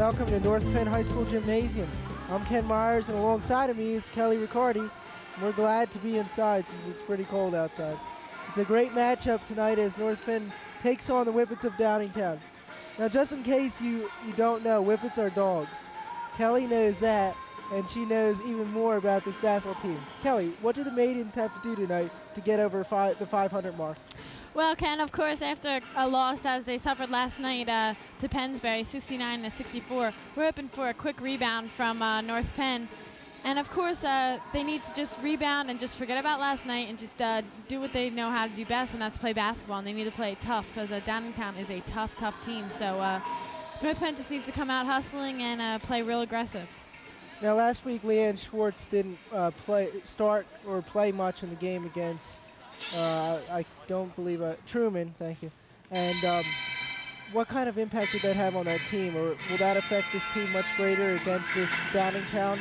welcome to North Penn High School Gymnasium. I'm Ken Myers, and alongside of me is Kelly Riccardi. We're glad to be inside since it's pretty cold outside. It's a great matchup tonight as North Penn takes on the Whippets of Downingtown. Now, just in case you don't know, Whippets are dogs. Kelly knows that, and she knows even more about this basketball team. Kelly, what do the maidens have to do tonight to get over the 500 mark? Well, Ken, of course, after a loss as they suffered last night to Pennsbury, 69-64, we're hoping for a quick rebound from North Penn. And, of course, they need to just rebound and just forget about last night and just do what they know how to do best, and that's play basketball. And they need to play tough because Downingtown is a tough team. So North Penn just needs to come out hustling and play real aggressive. Now, last week, Leanne Schwartz didn't start or play much in the game against I don't believe Truman, thank you. And what kind of impact did that have on that team, or will that affect this team much greater against this Downingtown?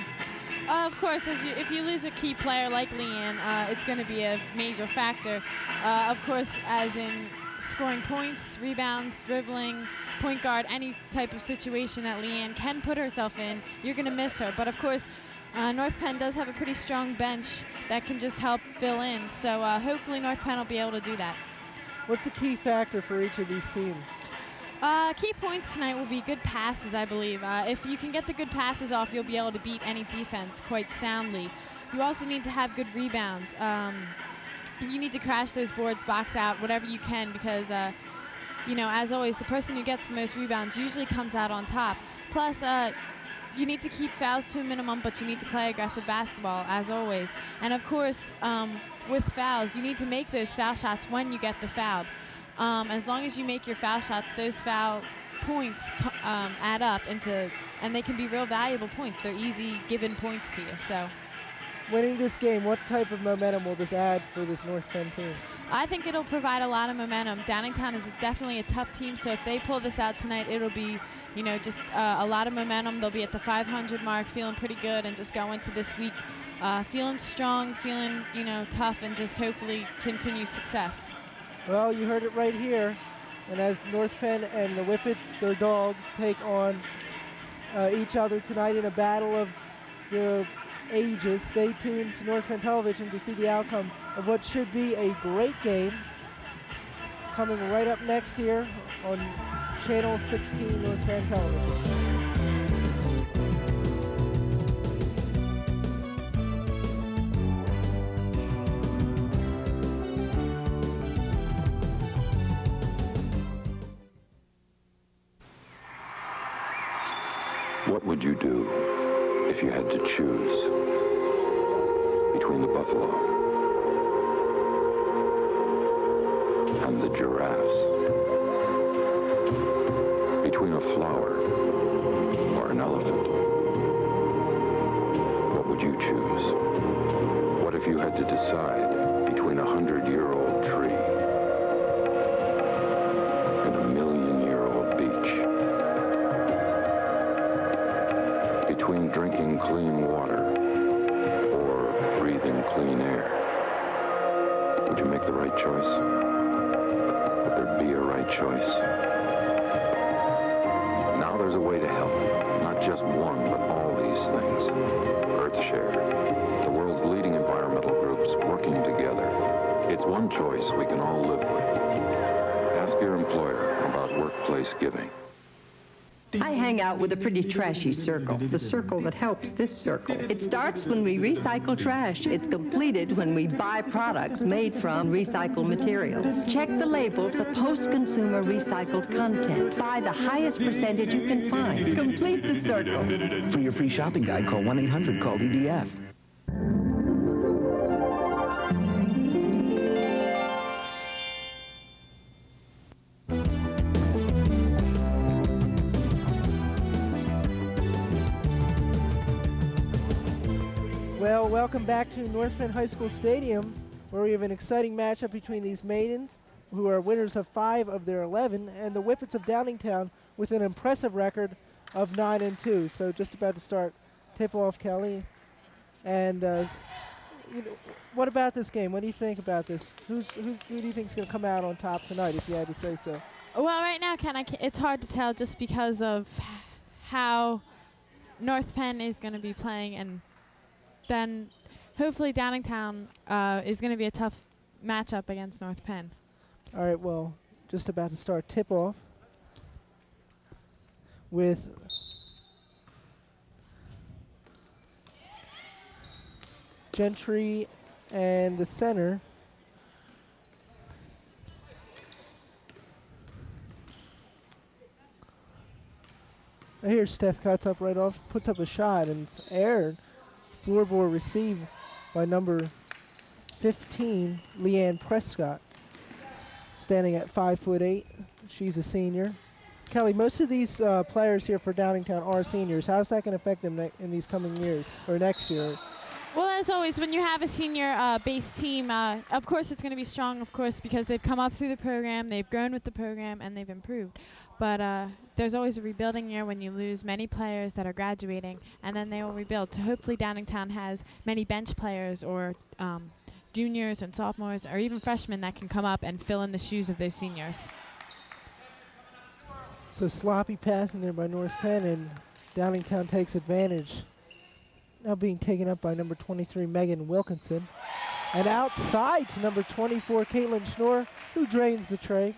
Of course, if you lose a key player like Leanne, it's going to be a major factor. Of course, as in scoring points, rebounds, dribbling, point guard, any type of situation that Leanne can put herself in, you're going to miss her. But of course, North Penn does have a pretty strong bench that can just help fill in. So hopefully North Penn will be able to do that. What's the key factor for each of these teams? Key points tonight will be good passes, I believe. If you can get the good passes off, you'll be able to beat any defense quite soundly. You also need to have good rebounds. You need to crash those boards, box out, whatever you can, because, as always, the person who gets the most rebounds usually comes out on top. Plus, you need to keep fouls to a minimum, but you need to play aggressive basketball, as always. And, of course, with fouls, you need to make those foul shots when you get the foul. As long as you make your foul shots, those foul points add up and they can be real valuable points. They're easy given points to you. So, winning this game, what type of momentum will this add for this North Penn team? I think it'll provide a lot of momentum. Downingtown is definitely a tough team, so if they pull this out tonight, it'll be, just a lot of momentum. They'll be at the 500 mark, feeling pretty good, and just go into this week feeling strong, feeling, tough, and just hopefully continue success. Well, you heard it right here. And as North Penn and the Whippets, their dogs, take on each other tonight in a battle of the ages, stay tuned to North Penn Television to see the outcome of what should be a great game. Coming right up next here on Channel 16 North Penn Television. What would you do if you had to choose between the buffalo and the giraffes? Between a flower or an elephant? What would you choose? What if you had to decide between a 100-year-old tree and a 1,000,000-year-old beach? Between drinking clean water or breathing clean air? Would you make the right choice? Would there be a right choice? Now there's a way to help. Not just one, but all these things. EarthShare, the world's leading environmental groups working together. It's one choice we can all live with. Ask your employer about workplace giving. I hang out with a pretty trashy circle, the circle that helps this circle. It starts when we recycle trash. It's completed when we buy products made from recycled materials. Check the label for post-consumer recycled content. Buy the highest percentage you can find. Complete the circle. For your free shopping guide, call 1-800-CALL-EDF. Well, welcome back to North Penn High School Stadium, where we have an exciting matchup between these maidens, who are winners of 5 of their 11, and the Whippets of Downingtown with an impressive record of 9-2. So just about to start tip-off, Kelly. And what about this game? What do you think about this? Who do you think is going to come out on top tonight, if you had to say so? Well, right now, Ken, it's hard to tell just because of how North Penn is going to be playing, and then hopefully Downingtown is going to be a tough matchup against North Penn. All right, well, just about to start tip-off with Gentry and the center. Now here Steph cuts up right off, puts up a shot, and it's aired. Floorboard received by number 15, Leanne Prescott, standing at 5'8". She's a senior. Kelly, most of these players here for Downingtown are seniors. How's that going to affect them in these coming years or next year? Well, as always, when you have a senior base team, of course it's going to be strong, of course, because they've come up through the program, they've grown with the program, and they've improved. But there's always a rebuilding year when you lose many players that are graduating, and then they will rebuild. So hopefully Downingtown has many bench players or juniors and sophomores or even freshmen that can come up and fill in the shoes of those seniors. So sloppy passing there by North Penn, and Downingtown takes advantage. Now being taken up by number 23, Megan Wilkinson. And outside to number 24, Caitlin Schnorr, who drains the tray.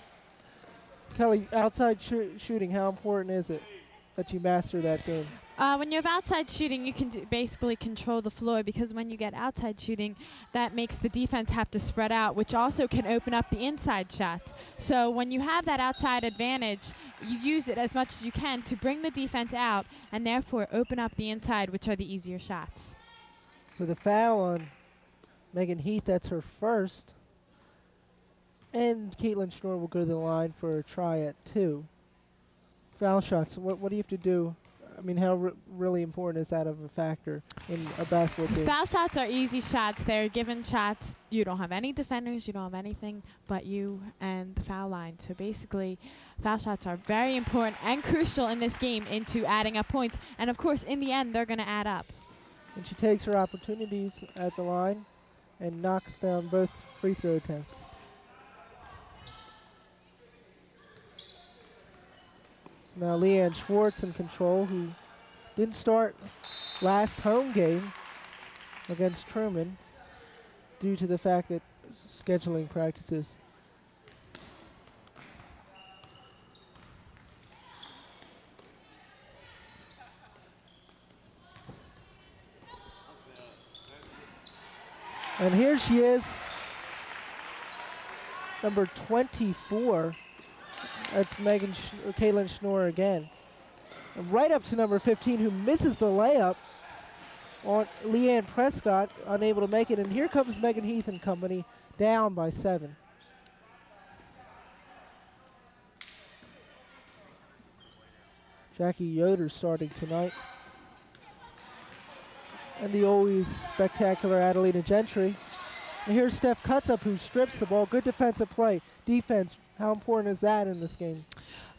Kelly, outside shooting, how important is it that you master that game? When you have outside shooting, you can basically control the floor, because when you get outside shooting, that makes the defense have to spread out, which also can open up the inside shots. So when you have that outside advantage, you use it as much as you can to bring the defense out and therefore open up the inside, which are the easier shots. So the foul on Megan Heath, that's her first. And Caitlin Schnorr will go to the line for a try at 2. Foul shots, what do you have to do? I mean, how really important is that of a factor in a basketball game? Foul shots are easy shots. They're given shots. You don't have any defenders. You don't have anything but you and the foul line. So basically, foul shots are very important and crucial in this game into adding up points. And, of course, in the end, they're going to add up. And she takes her opportunities at the line and knocks down both free throw attempts. Now Leanne Schwartz in control, who didn't start last home game against Truman due to the fact that scheduling practices. And here she is, number 24. That's Caitlin Schnorr again. And right up to number 15, who misses the layup on Leanne Prescott, unable to make it. And here comes Megan Heath and company, down by 7. Jackie Yoder starting tonight. And the always spectacular Adelina Gentry. And here's Steph Cutsup, who strips the ball. Good defensive play. Defense, how important is that in this game?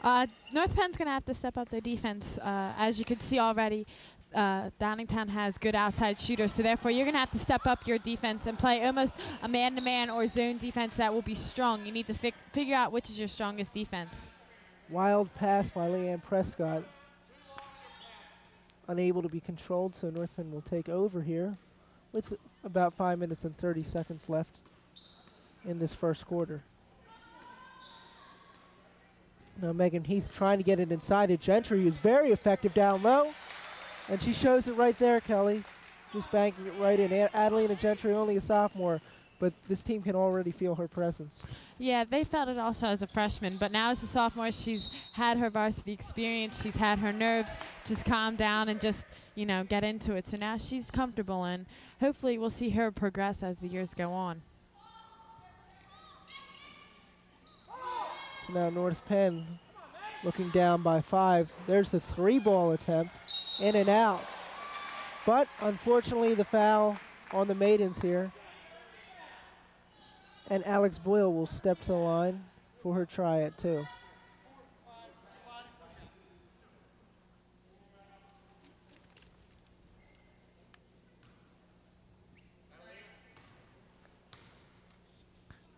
North Penn's going to have to step up their defense. As you can see already, Downingtown has good outside shooters, so therefore you're going to have to step up your defense and play almost a man-to-man or zone defense that will be strong. You need to figure out which is your strongest defense. Wild pass by Leanne Prescott. Unable to be controlled, so North Penn will take over here with about 5 minutes and 30 seconds left in this first quarter. Now Megan Heath trying to get it inside to Gentry, who's very effective down low. And she shows it right there, Kelly. Just banking it right in. Adelina Gentry, only a sophomore, but this team can already feel her presence. Yeah, they felt it also as a freshman, but now as a sophomore, she's had her varsity experience. She's had her nerves just calm down and just, get into it. So now she's comfortable, and hopefully we'll see her progress as the years go on. So now North Penn looking down by 5. There's the 3-ball attempt, in and out. But unfortunately, the foul on the maidens here. And Alex Boyle will step to the line for her try at 2.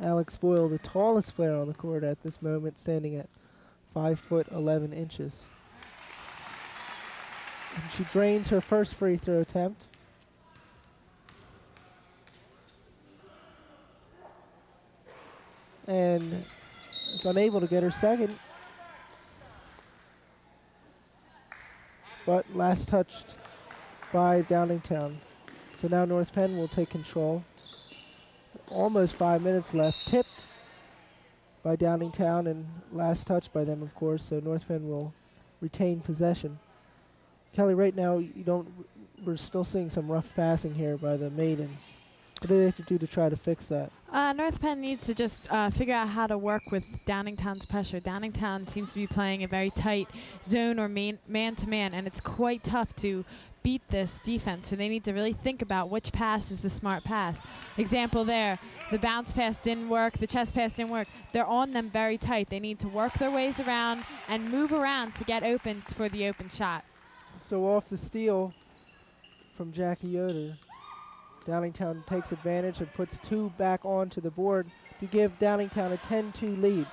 Alex Boyle, the tallest player on the court at this moment, standing at 5'11". She drains her first free throw attempt. And is unable to get her second. But last touched by Downingtown. So now North Penn will take control. Almost 5 minutes left. Tipped by Downingtown and last touched by them, of course. So North Penn will retain possession. Kelly, right now we're still seeing some rough passing here by the Maidens. What do they have to do to try to fix that? North Penn needs to just figure out how to work with Downingtown's pressure. Downingtown seems to be playing a very tight zone or man-to-man, and it's quite tough to beat this defense. So they need to really think about which pass is the smart pass. Example there, the bounce pass didn't work, the chest pass didn't work. They're on them very tight. They need to work their ways around and move around to get open for the open shot. So off the steal from Jackie Yoder, Downingtown takes advantage and puts 2 back onto the board to give Downingtown a 10-2 lead.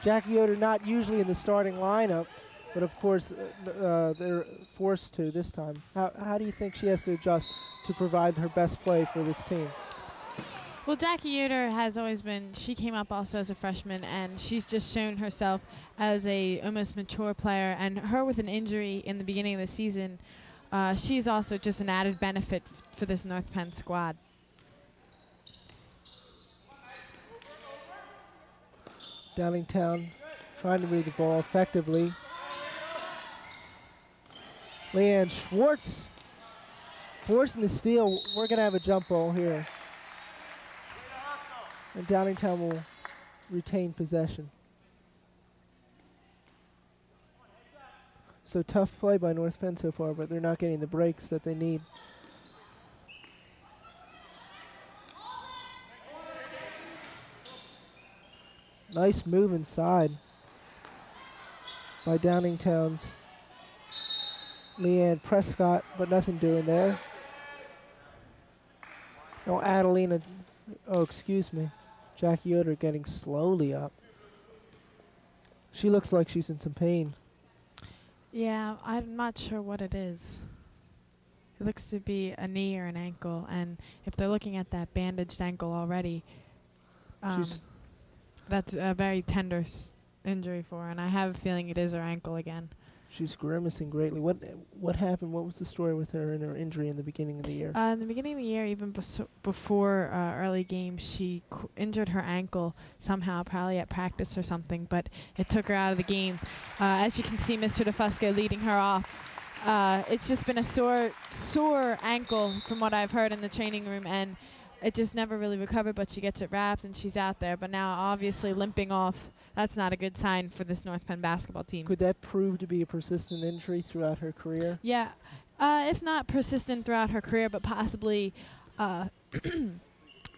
Jackie Yoder not usually in the starting lineup, but of course they're forced to this time. How do you think she has to adjust to provide her best play for this team? Well, Jackie Yoder has always been, she came up also as a freshman, and she's just shown herself as a almost mature player, and her with an injury in the beginning of the season, she's also just an added benefit for this North Penn squad. Downingtown trying to move the ball effectively. Leanne Schwartz forcing the steal. We're going to have a jump ball here. And Downingtown will retain possession. So tough play by North Penn so far, but they're not getting the breaks that they need. Nice move inside by Downingtown's Leanne Prescott, but nothing doing there. No, Adelina, Jackie Yoder getting slowly up. She looks like she's in some pain. Yeah, I'm not sure what it is. It looks to be a knee or an ankle, and if they're looking at that bandaged ankle already, that's a very tender injury for her, and I have a feeling it is her ankle again. She's grimacing greatly. What happened? What was the story with her and her injury in the beginning of the year? In the beginning of the year, even before early games, she injured her ankle somehow, probably at practice or something, but it took her out of the game. As you can see, Mr. DeFusco leading her off. It's just been a sore ankle from what I've heard in the training room, and it just never really recovered, but she gets it wrapped and she's out there. But now obviously limping off, that's not a good sign for this North Penn basketball team. Could that prove to be a persistent injury throughout her career? Yeah, if not persistent throughout her career, but possibly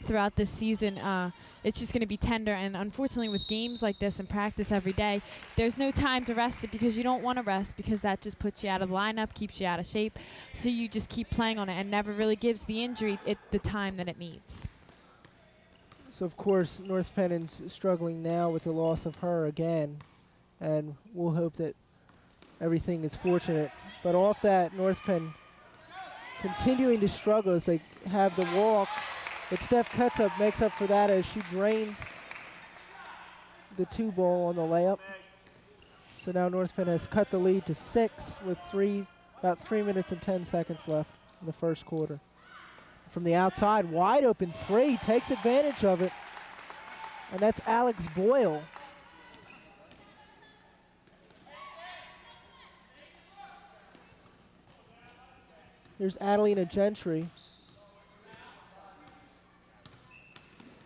throughout this season, it's just going to be tender. And unfortunately with games like this and practice every day, there's no time to rest it because you don't want to rest because that just puts you out of the lineup, keeps you out of shape. So you just keep playing on it and never really gives the injury the time that it needs. So, of course, North Penn is struggling now with the loss of her again, and we'll hope that everything is fortunate. But off that, North Penn continuing to struggle as they have the walk, but Steph Ketchup makes up for that as she drains the 2 ball on the layup. So now North Penn has cut the lead to 6 with about 3 minutes and 10 seconds left in the first quarter. From the outside, wide open 3, takes advantage of it. And that's Alex Boyle. Here's Adelina Gentry.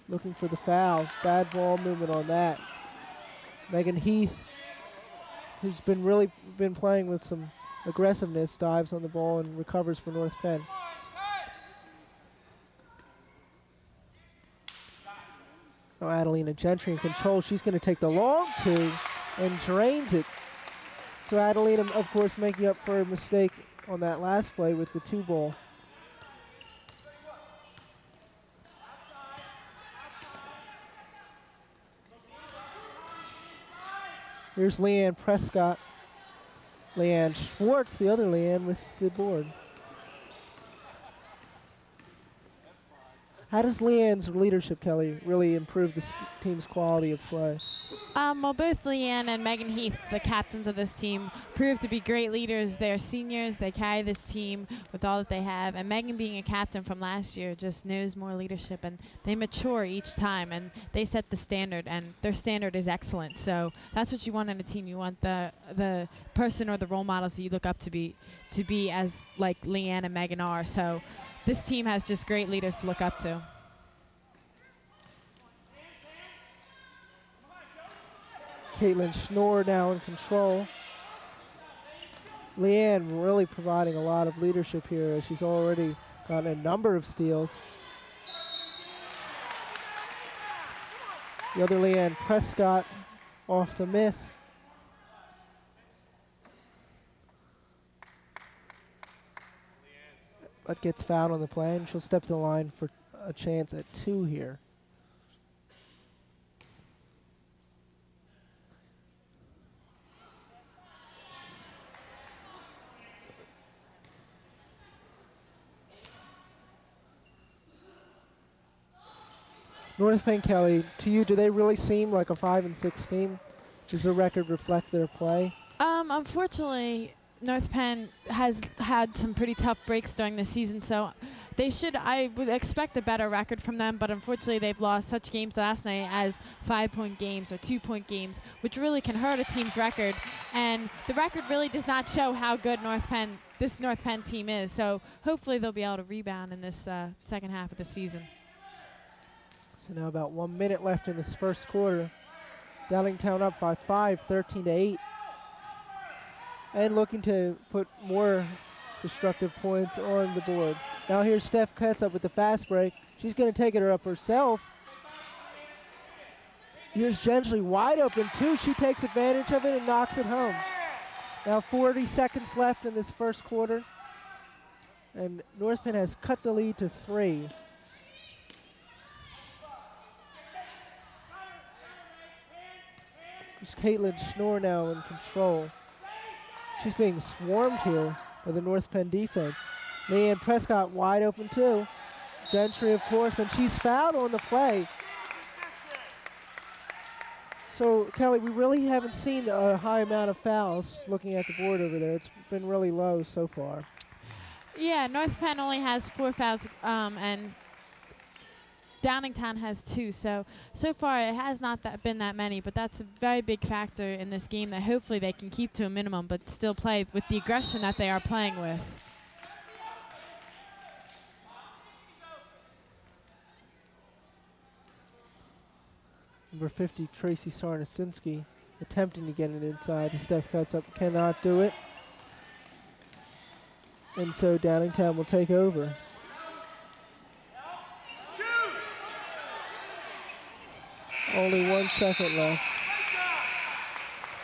Looking for the foul. Bad ball movement on that. Megan Heath, who's been playing with some aggressiveness, dives on the ball and recovers for North Penn. Now Adelina Gentry in control. She's going to take the long 2 and drains it. So Adelina, of course, making up for a mistake on that last play with the 2 ball. Here's Leanne Prescott. Leanne Schwartz, the other Leanne, with the board. How does Leanne's leadership, Kelly, really improve the team's quality of play? Well, both Leanne and Megan Heath, the captains of this team, proved to be great leaders. They're seniors. They carry this team with all that they have. And Megan, being a captain from last year, just knows more leadership. And they mature each time. And they set the standard. And their standard is excellent. So that's what you want in a team. You want the person or the role models that you look up to be as like Leanne and Megan are. So this team has just great leaders to look up to. Caitlin Schnorr now in control. Leanne really providing a lot of leadership here as she's already gotten a number of steals. The other Leanne Prescott off the miss. But gets fouled on the play, and she'll step to the line for a chance at 2 here. North Penn, Kelly, to you, do they really seem like a 5-6 team? Does the record reflect their play? Unfortunately, North Penn has had some pretty tough breaks during the season, so I would expect a better record from them, but unfortunately they've lost such games last night as 5-point games or 2-point games, which really can hurt a team's record. And the record really does not show how good this North Penn team is, so hopefully they'll be able to rebound in this second half of the season. So now about 1 minute left in this first quarter. Downingtown up by 5, 13-8. And looking to put more destructive points on the board. Now here's Steph Ketsup with the fast break. She's going to take it up herself. Here's Gentry wide open too. She takes advantage of it and knocks it home. Now 40 seconds left in this first quarter. And North Penn has cut the lead to 3. There's Caitlin Schnorr now in control. She's being swarmed here by the North Penn defense. Leanne Prescott wide open too. Gentry, of course, and she's fouled on the play. So, Kelly, we really haven't seen a high amount of fouls looking at the board over there. It's been really low so far. Yeah, North Penn only has 4 fouls, and Downingtown has 2, so far it has not been that many, but that's a very big factor in this game that hopefully they can keep to a minimum but still play with the aggression that they are playing with. Number 50, Tracy Sarnasinski, attempting to get it inside. Steph cuts up, cannot do it. And so Downingtown will take over. Only 1 second left.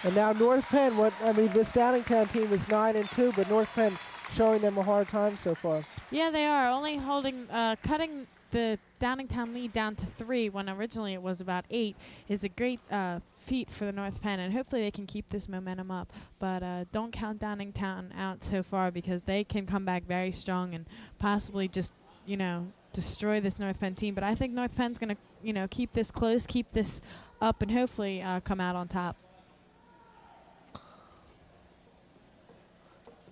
And now North Penn, this Downingtown team is 9-2, but North Penn showing them a hard time so far. Yeah, they are only cutting the Downingtown lead down to 3 when originally it was about 8 is a great feat for the North Penn, and hopefully they can keep this momentum up. But don't count Downingtown out so far because they can come back very strong and possibly just, destroy this North Penn team. But I think North Penn's going to, keep this close, keep this up, and hopefully come out on top.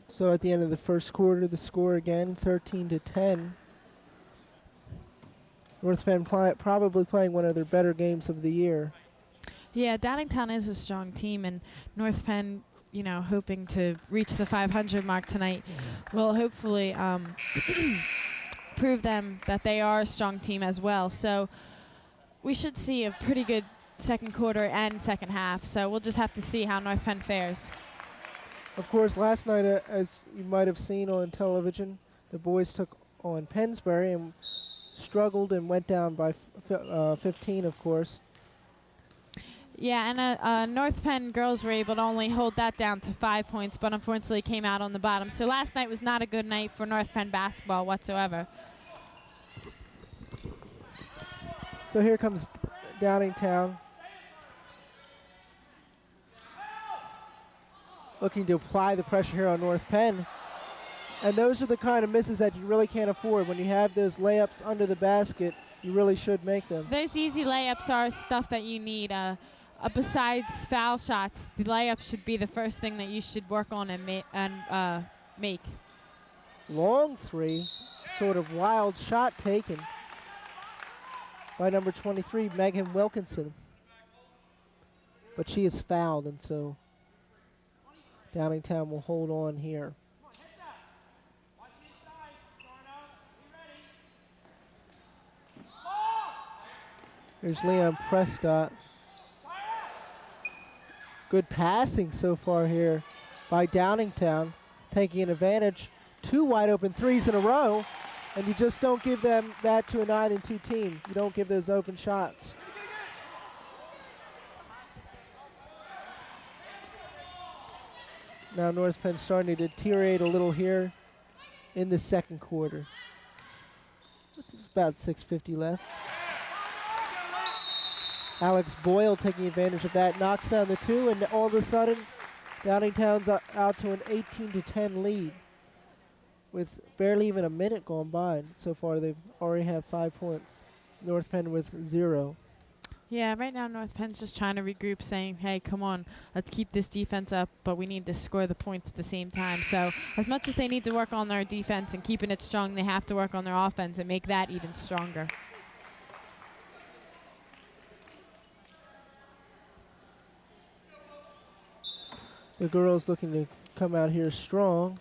So at the end of the first quarter, the score again, 13-10. North Penn probably playing one of their better games of the year. Yeah, Downingtown is a strong team, and North Penn, hoping to reach the 500 mark tonight, will hopefully prove them that they are a strong team as well. So we should see a pretty good second quarter and second half. So we'll just have to see how North Penn fares. Of course, last night, as you might have seen on television, the boys took on Pennsbury and struggled and went down by 15, of course. Yeah, and North Penn girls were able to only hold that down to 5 points, but unfortunately came out on the bottom. So last night was not a good night for North Penn basketball whatsoever. So here comes Downingtown. looking to apply the pressure here on North Penn. And those are the kind of misses that you really can't afford. When you have those layups under the basket, you really should make them. Those easy layups are stuff that you need. Besides foul shots, the layup should be the first thing that you should work on and make. Long three, sort of wild shot taken by number 23, Megan Wilkinson. But she is fouled, and so Downingtown will hold on here. Here's Leon Prescott. Good passing so far here by Downingtown, taking an advantage. 2 wide open threes in a row, and you just don't give them that to a 9-2 team. You don't give those open shots. Now North Penn starting to deteriorate a little here in the second quarter. It's about 6:50 left. Alex Boyle taking advantage of that, knocks down the 2, and all of a sudden, Downingtown's out to an 18-10 lead with barely even a minute gone by. So far, they've already had 5 points. North Penn with 0. Yeah, right now North Penn's just trying to regroup, saying, hey, come on, let's keep this defense up, but we need to score the points at the same time. So as much as they need to work on their defense and keeping it strong, they have to work on their offense and make that even stronger. The girls looking to come out here strong.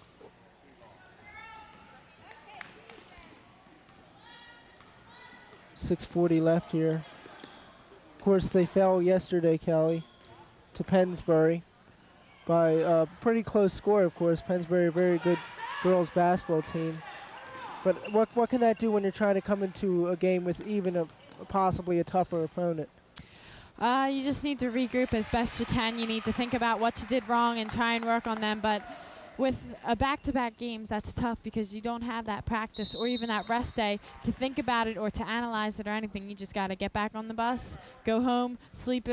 .640 left here. Of course, they fell yesterday, Kelly, to Pennsbury by a pretty close score, of course. Pennsbury, a very good girls basketball team. But what can that do when you're trying to come into a game with even possibly a tougher opponent? You just need to regroup as best you can. You need to think about what you did wrong and try and work on them. But with a back-to-back games, that's tough because you don't have that practice or even that rest day to think about it or to analyze it or anything. You just got to get back on the bus, go home, sleep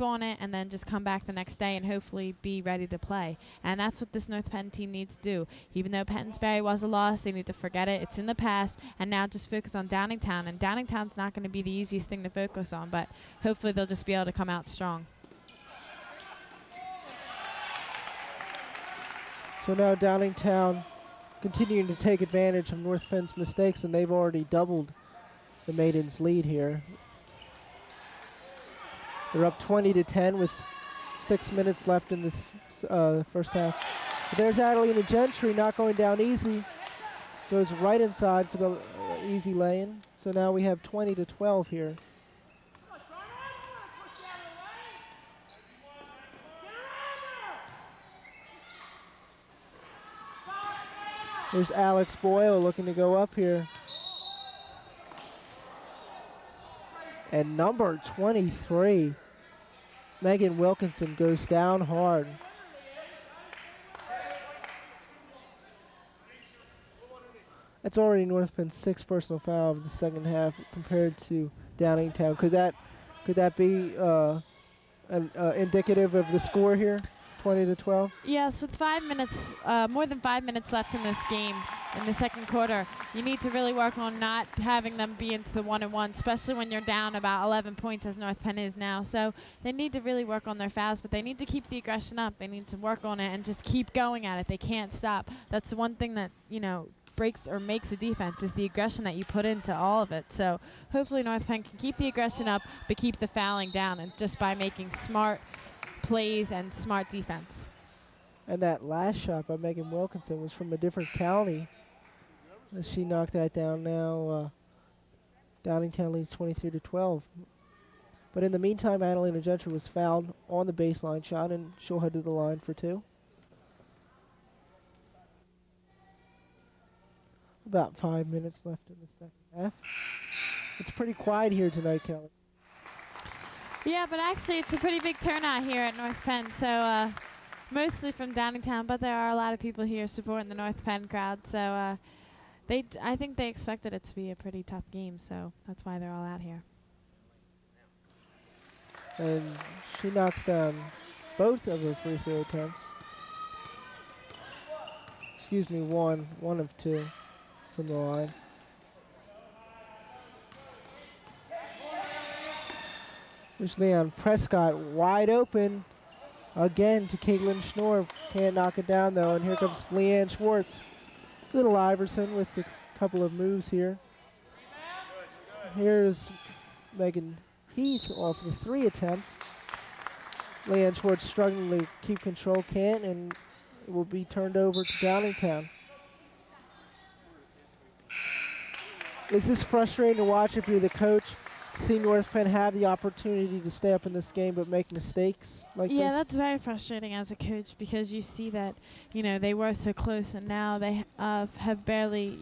on it, and then just come back the next day and hopefully be ready to play. And that's what this North Penn team needs to do. Even though Pennsbury was a loss, they need to forget it. It's in the past, and now just focus on Downingtown. And Downingtown's not going to be the easiest thing to focus on, but hopefully they'll just be able to come out strong. So now Downingtown continuing to take advantage of North Penn's mistakes, and they've already doubled the Maidens' lead here. They're up 20-10 with 6 minutes left in this first half. But there's Adelina Gentry not going down easy. Goes right inside for the easy lay-in. So now we have 20-12 here. There's Alex Boyle looking to go up here. And number 23, Megan Wilkinson, goes down hard. That's already North Penn's 6th personal foul of the second half compared to Downingtown. Could that be indicative of the score here? 20-12? Yes, with 5 minutes, more than 5 minutes left in this game in the second quarter, you need to really work on not having them be into the 1-and-1, especially when you're down about 11 points as North Penn is now. So they need to really work on their fouls, but they need to keep the aggression up. They need to work on it and just keep going at it. They can't stop. That's the one thing that, breaks or makes a defense is the aggression that you put into all of it. So hopefully North Penn can keep the aggression up, but keep the fouling down, and just by making smart plays and smart defense. And that last shot by Megan Wilkinson was from a different county. She knocked that down now. Downingtown leads 23-12. But in the meantime, Adelina Gentry was fouled on the baseline shot, and she'll head to the line for 2. About 5 minutes left in the second half. It's pretty quiet here tonight, Kelly. Yeah, but actually it's a pretty big turnout here at North Penn, so mostly from Downingtown, but there are a lot of people here supporting the North Penn crowd, so I think they expected it to be a pretty tough game, so that's why they're all out here. And she knocks down both of her free throw attempts. excuse me, one of two from the line. There's Leon Prescott wide open again to Caitlin Schnorr. Can't knock it down though, and here comes Leanne Schwartz. Little Iverson with a couple of moves here. Here's Megan Heath off the 3 attempt. Leanne Schwartz struggling to keep control, can't, and it will be turned over to Downingtown. Is this frustrating to watch if you're the coach? See North Penn have the opportunity to stay up in this game but make mistakes like this? Yeah, that's very frustrating as a coach because you see that, they were so close and now they have barely,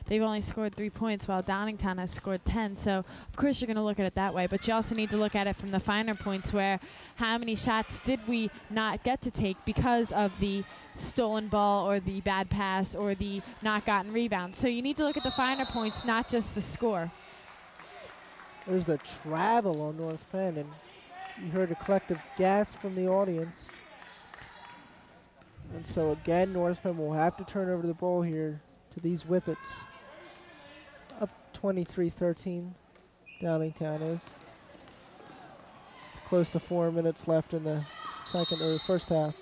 they've only scored 3 points while Downingtown has scored 10. So, of course, you're going to look at it that way. But you also need to look at it from the finer points where how many shots did we not get to take because of the stolen ball or the bad pass or the not gotten rebound. So you need to look at the finer points, not just the score. There's a travel on North Penn, and you heard a collective gasp from the audience. And so again, North Penn will have to turn over the ball here to these Whippets. Up 23-13, Downingtown is. Close to 4 minutes left in the first half.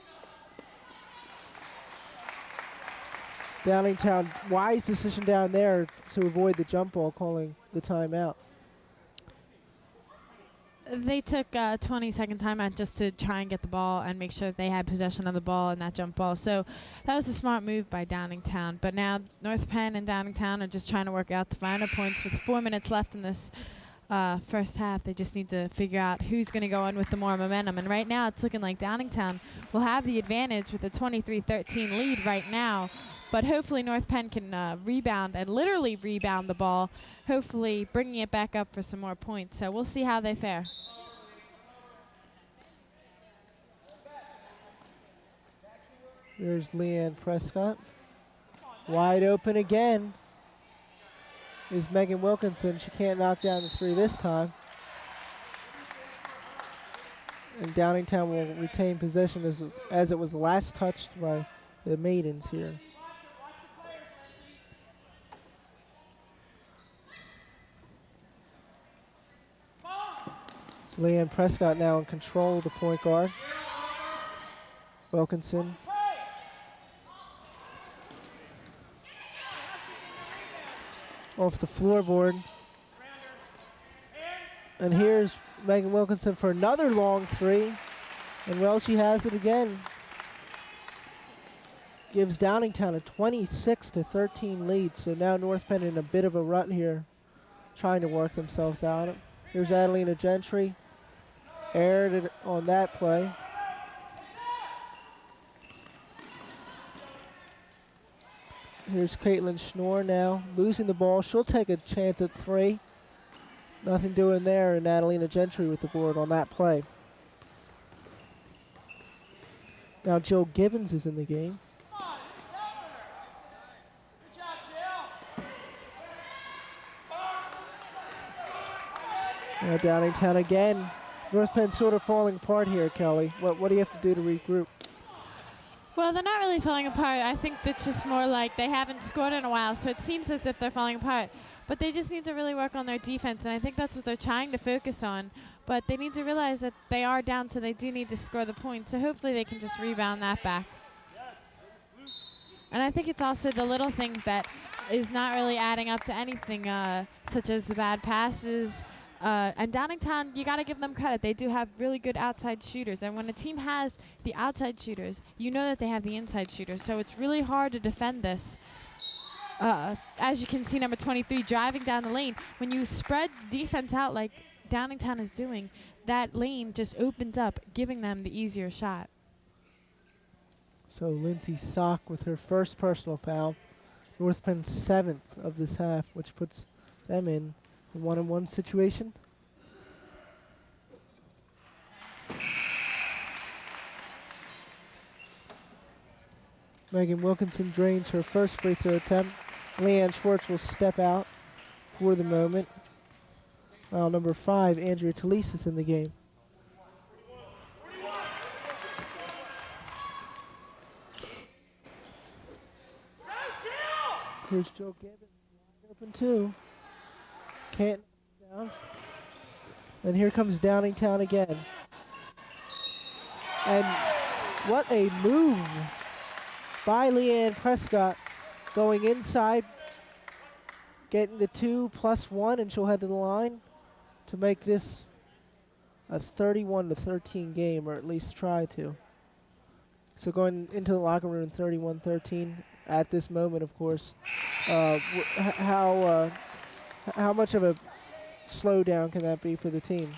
Downingtown, wise decision down there to avoid the jump ball, calling the timeout. They took a 20-second timeout just to try and get the ball and make sure that they had possession of the ball and that jump ball. So that was a smart move by Downingtown. But now North Penn and Downingtown are just trying to work out the finer points. With 4 minutes left in this first half, they just need to figure out who's going to go in with the more momentum. And right now it's looking like Downingtown will have the advantage with a 23-13 lead right now. But hopefully North Penn can rebound and literally rebound the ball, hopefully bringing it back up for some more points. So we'll see how they fare. There's Leanne Prescott. Wide open again is Megan Wilkinson. She can't knock down the 3 this time. And Downingtown will retain possession as it was last touched by the Maidens here. Leanne Prescott now in control of the point guard. Wilkinson. Off the floorboard. And here's Megan Wilkinson for another long 3. And well, she has it again. Gives Downingtown a 26-13 lead. So now North Penn in a bit of a rut here, trying to work themselves out. Here's Adelina Gentry. Aired it on that play. Here's Caitlin Schnorr now, losing the ball. She'll take a chance at 3. Nothing doing there, and Adelina Gentry with the board on that play. Now Jill Gibbons is in the game. Now Downingtown again. North Penn sort of falling apart here, Kelly. What do you have to do to regroup? Well, they're not really falling apart. I think it's just more like they haven't scored in a while, so it seems as if they're falling apart. But they just need to really work on their defense, and I think that's what they're trying to focus on. But they need to realize that they are down, so they do need to score the points. So hopefully they can just rebound that back. And I think it's also the little things that is not really adding up to anything, such as the bad passes. And Downingtown, you got to give them credit. They do have really good outside shooters. And when a team has the outside shooters, you know that they have the inside shooters. So it's really hard to defend this. As you can see, number 23 driving down the lane. When you spread defense out like Downingtown is doing, that lane just opens up, giving them the easier shot. So Lindsay Sock with her first personal foul. North Penn's 7th of this half, which puts them in a 1-on-1 situation. Megan Wilkinson drains her first free throw attempt. Leanne Schwartz will step out for the moment. Foul number 5, Andrea Talise is in the game. Here's Joe Gibbons wide open too. Can't knock it down. And here comes Downingtown again. And what a move by Leanne Prescott, going inside, getting the 2+1, and she'll head to the line to make this a 31-13 game, or at least try to. So going into the locker room 31-13 at this moment, of course. How much of a slowdown can that be for the team?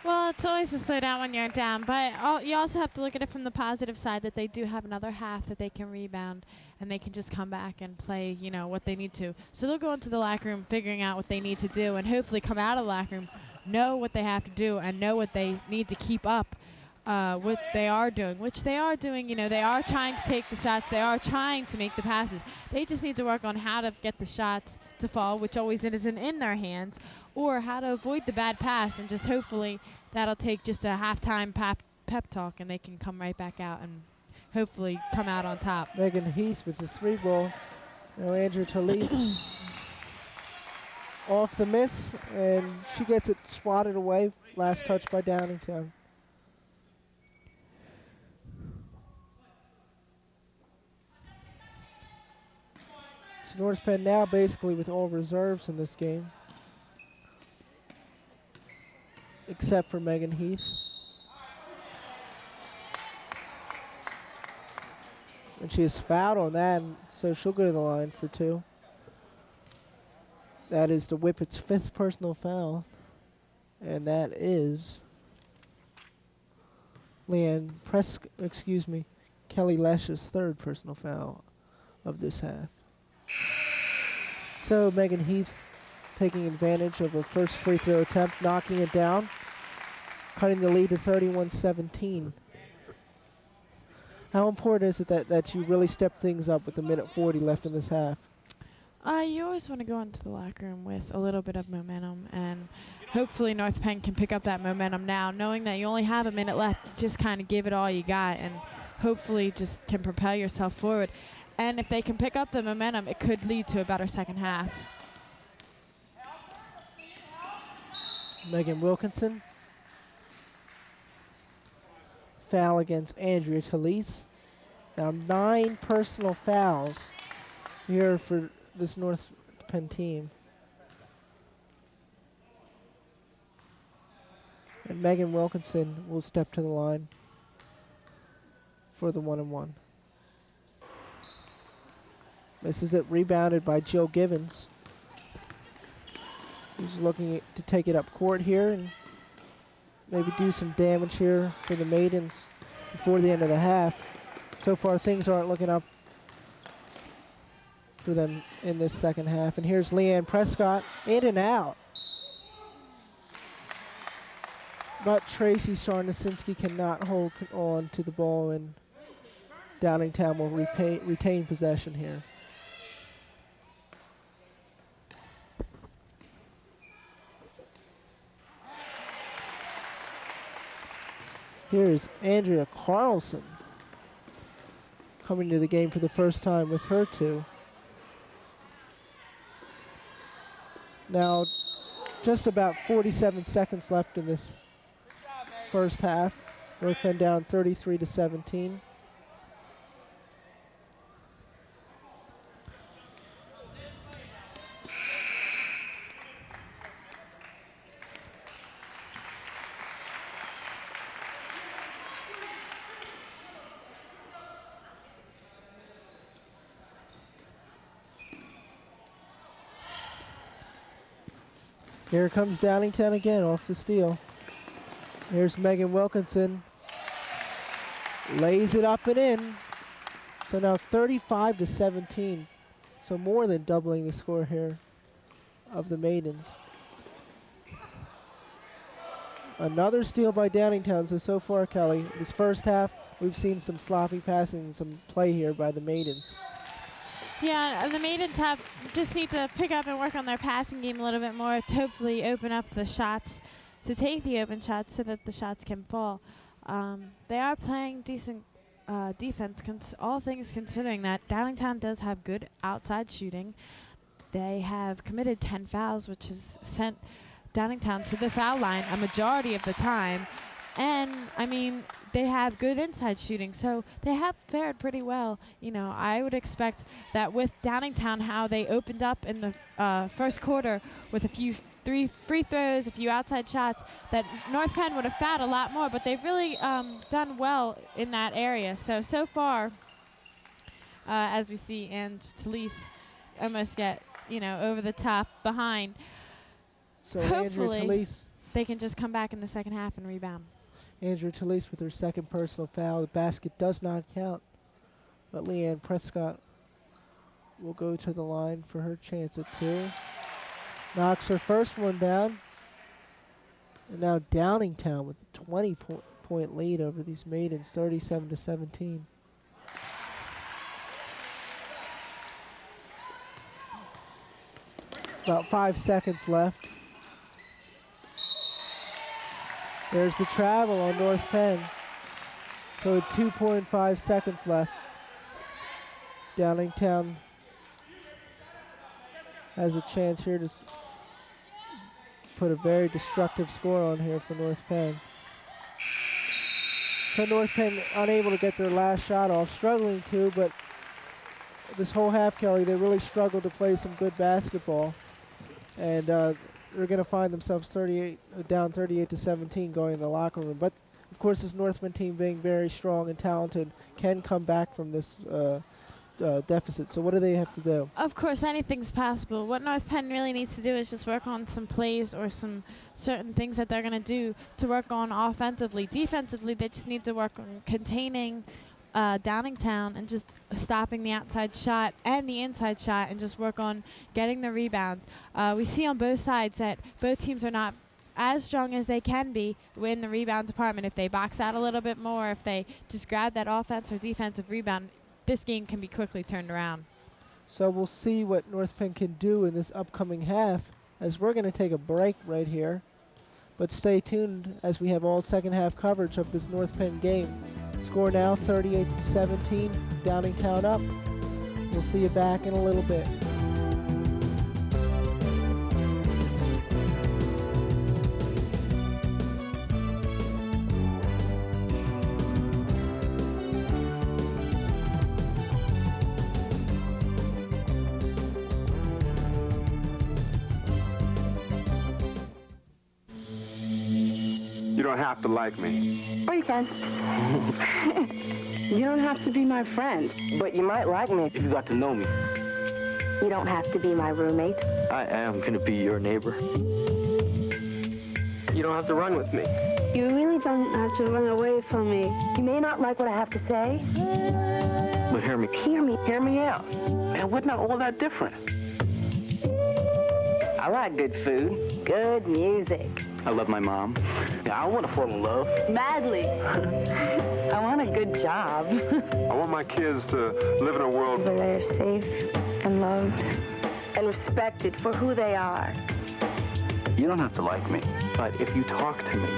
Well, it's always a slowdown when you're down, but you also have to look at it from the positive side that they do have another half that they can rebound and they can just come back and play, what they need to. So they'll go into the locker room figuring out what they need to do and hopefully come out of the locker room, know what they have to do and know what they need to keep up what they are doing, which they are doing. They are trying to take the shots. They are trying to make the passes. They just need to work on how to get the shots to fall, which always isn't in their hands, or how to avoid the bad pass, and just hopefully that'll take just a halftime pep talk and they can come right back out and hopefully come out on top. Megan Heath with the 3 ball. Now Andrea Talise off the miss, and she gets it swatted away. Last touch by Downingtown. So North Penn now basically with all reserves in this game, except for Megan Heath. And she is fouled on that, and so she'll go to the line for 2. That is the Whippet's 5th personal foul. And that is Kelly Lesch's 3rd personal foul of this half. So Megan Heath taking advantage of her first free throw attempt, knocking it down, cutting the lead to 31-17. How important is it that you really step things up with a minute 40 left in this half? You always want to go into the locker room with a little bit of momentum, and hopefully North Penn can pick up that momentum now, knowing that you only have a minute left. Just kind of give it all you got and hopefully just can propel yourself forward. And if they can pick up the momentum, it could lead to a better second half. Megan Wilkinson. Foul against Andrea Talise. Now 9 personal fouls here for this North Penn team. And Megan Wilkinson will step to the line for the 1-and-1. Misses it, rebounded by Jill Givens, who's looking to take it up court here and maybe do some damage here for the Maidens before the end of the half. So far, things aren't looking up for them in this second half. And here's Leanne Prescott, in and out. But Tracy Sarnasinski cannot hold on to the ball, and Downingtown will retain possession here. Here's Andrea Carlson coming to the game for the first time with her 2. Now, just about 47 seconds left in this first half. North Penn down 33-17. Here comes Downingtown again off the steal. Here's Megan Wilkinson. Lays it up and in. So now 35-17. So more than doubling the score here of the Maidens. Another steal by Downingtown. So far, Kelly, this first half, we've seen some sloppy passing and some play here by the Maidens. Yeah, the Maidens just need to pick up and work on their passing game a little bit more to hopefully open up the shots, to take the open shots so that the shots can fall. They are playing decent defense, all things considering that Downingtown does have good outside shooting. They have committed 10 fouls, which has sent Downingtown to the foul line a majority of the time. And, I mean, they have good inside shooting, so they have fared pretty well. You know, I would expect that with Downingtown, how they opened up in the first quarter with a few free throws, a few outside shots, that North Penn would have fouled a lot more, but they've really done well in that area. So far, as we see, and Talise almost get, over the top behind. So hopefully Andrea Talise, they can just come back in the second half and rebound. Andrea Talise with her second personal foul. The basket does not count, but Leanne Prescott will go to the line for her chance at 2. Knocks her first one down. And now Downingtown with a 20-point lead over these maidens, 37-17. About 5 seconds left. There's the travel on North Penn. So 2.5 seconds left. Downingtown has a chance here to put a very destructive score on here for North Penn. So North Penn unable to get their last shot off, struggling to, but this whole half, Kelly, they really struggled to play some good basketball. And they're going to find themselves down 38-17 going in the locker room. But, of course, this North Penn team being very strong and talented can come back from this deficit. So what do they have to do? Of course, anything's possible. What North Penn really needs to do is just work on some plays or some certain things that they're going to do to work on offensively. Defensively, they just need to work on containing Downingtown and just stopping the outside shot and the inside shot and just work on getting the rebound. We see on both sides that both teams are not as strong as they can be in the rebound department. If they box out a little bit more, if they just grab that offense or defensive rebound, this game can be quickly turned around. So we'll see what North Penn can do in this upcoming half, as we're going to take a break right here. But stay tuned as we have all second half coverage of this North Penn game. Score now 38-17, Downingtown up. We'll see you back in a little bit. You don't have to like me. Or you can. You don't have to be my friend, but you might like me If you got to know me, You don't have to be my roommate. I am going to be your neighbor. You don't have to run with me. You really don't have to run away from me. You may not like what I have to say. But hear me. Hear me out. Man, wasn't all that different? I like good food, good music. I love my mom. Yeah, I want to fall in love. Madly. I want a good job. I want my kids to live in a world Where they are safe and loved and respected for who they are. You don't have to like me, but if you talk to me,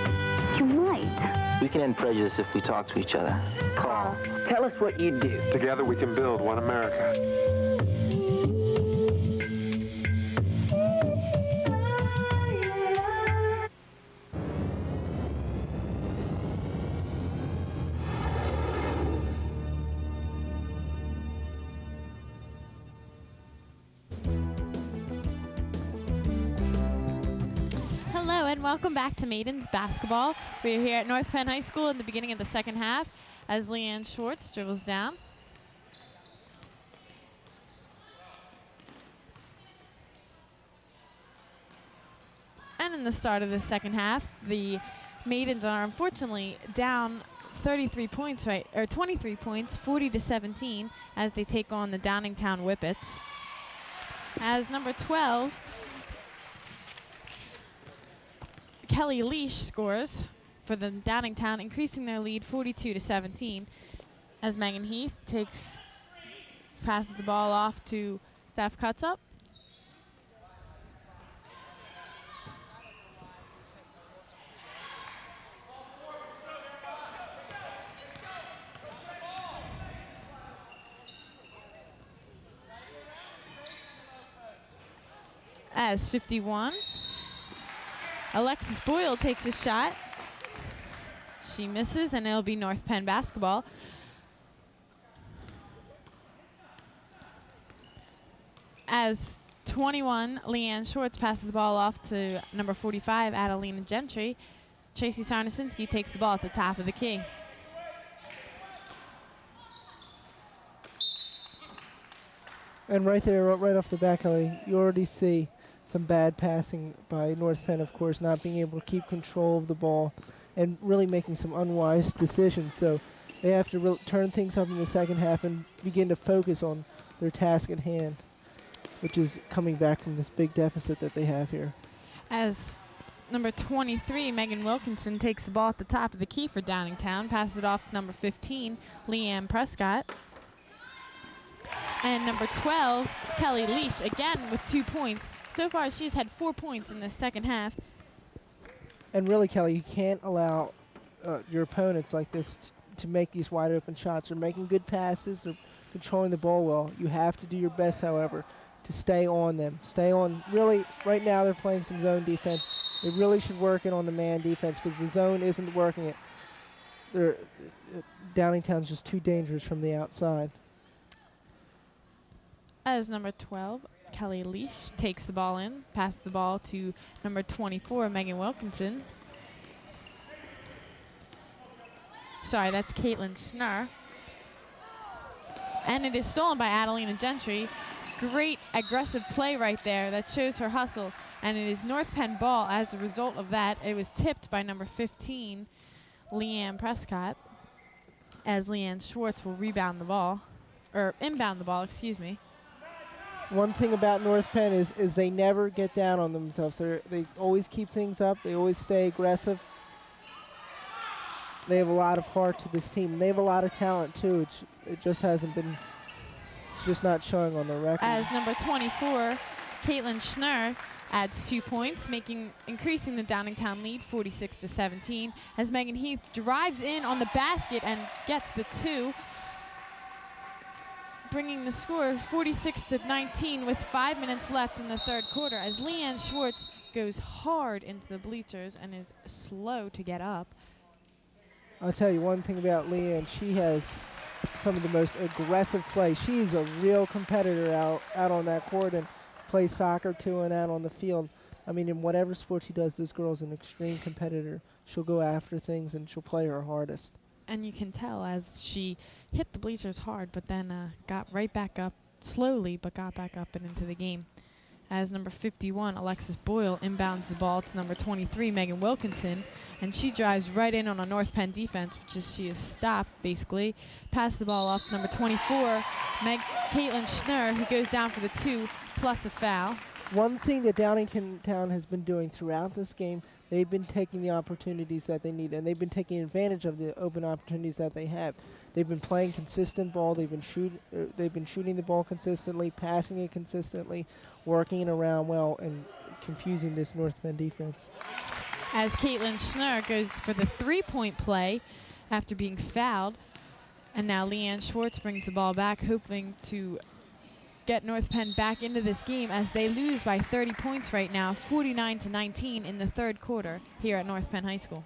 You might. we can end prejudice if we talk to each other. Carl, tell us what you do. Together we can build one America. Hello and welcome back to Maidens Basketball. We are here at North Penn High School in the beginning of the second half as Leanne Schwartz dribbles down. And in the start of the second half, the Maidens are unfortunately down 23 points, 23 points, 40-17, as they take on the Downingtown Whippets. As number 12, Kelly Leash scores for the Downingtown, increasing their lead 42-17, as Megan Heath passes the ball off to Steph Cutsup. As 51, Alexis Boyle takes a shot. She misses, and it'll be North Penn basketball. As 21, Leanne Schwartz passes the ball off to number 45, Adelina Gentry. Tracy Sarnasinski takes the ball at the top of the key. And right there, right off the back, Kelly, you already see some bad passing by North Penn, of course, not being able to keep control of the ball and really making some unwise decisions. So they have to turn things up in the second half and begin to focus on their task at hand, which is coming back from this big deficit that they have here. As number 23, Megan Wilkinson, takes the ball at the top of the key for Downingtown, passes it off to number 15, Leanne Prescott. And number 12, Kelly Leash, again with 2 points. So far, she's had 4 points in the second half. And really, Kelly, you can't allow your opponents like this to make these wide open shots. They're making good passes. They're controlling the ball well. You have to do your best, however, to stay on them. Stay on. Really, right now they're playing some zone defense. They really should work it on the man defense because the zone isn't working it. Downingtown's just too dangerous from the outside. As number 12, Kelly Leash takes the ball in, passes the ball to number 24, Megan Wilkinson. Sorry, that's Caitlin Schnurr. And it is stolen by Adelina Gentry. Great aggressive play right there that shows her hustle. And it is North Penn ball. As a result of that, it was tipped by number 15, Leanne Prescott, as Leanne Schwartz will rebound the ball, or inbound the ball, excuse me. One thing about North Penn is they never get down on themselves. They always keep things up. They always stay aggressive. They have a lot of heart to this team. They have a lot of talent, too. It just hasn't been, it's just not showing on the record. As number 24, Caitlin Schnurr, adds 2 points, increasing the Downingtown lead 46-17, as Megan Heath drives in on the basket and gets the 2. Bringing the score 46-19 with 5 minutes left in the third quarter, as Leanne Schwartz goes hard into the bleachers and is slow to get up. I'll tell you one thing about Leanne. She has some of the most aggressive play. She's a real competitor out on that court and plays soccer too and out on the field. I mean, in whatever sport she does, this girl's an extreme competitor. She'll go after things and she'll play her hardest. And you can tell as she hit the bleachers hard, but then got right back up slowly, but got back up and into the game. As number 51, Alexis Boyle, inbounds the ball to number 23, Megan Wilkinson, and she drives right in on a North Penn defense, she is stopped, basically. Pass the ball off to number 24, Caitlin Schnurr, who goes down for the 2, plus a foul. One thing that Downingtown has been doing throughout this game, they've been taking the opportunities that they need, and they've been taking advantage of the open opportunities that they have. They've been playing consistent ball. They've been shooting the ball consistently, passing it consistently, working it around well, and confusing this North Penn defense. As Caitlin Schnurr goes for the 3-point play after being fouled, and now Leanne Schwartz brings the ball back, hoping to get North Penn back into this game as they lose by 30 points right now, 49-19 in the third quarter here at North Penn High School.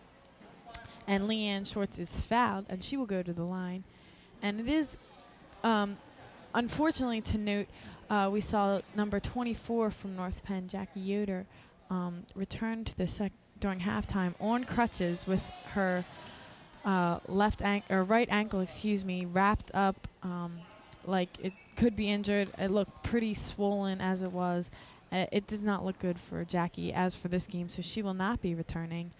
And Leanne Schwartz is fouled, and she will go to the line. And it is, unfortunately to note, we saw number 24 from North Penn, Jackie Yoder, return to the during halftime on crutches with her right ankle, wrapped up like it could be injured. It looked pretty swollen as it was. It does not look good for Jackie as for this game, so she will not be returning.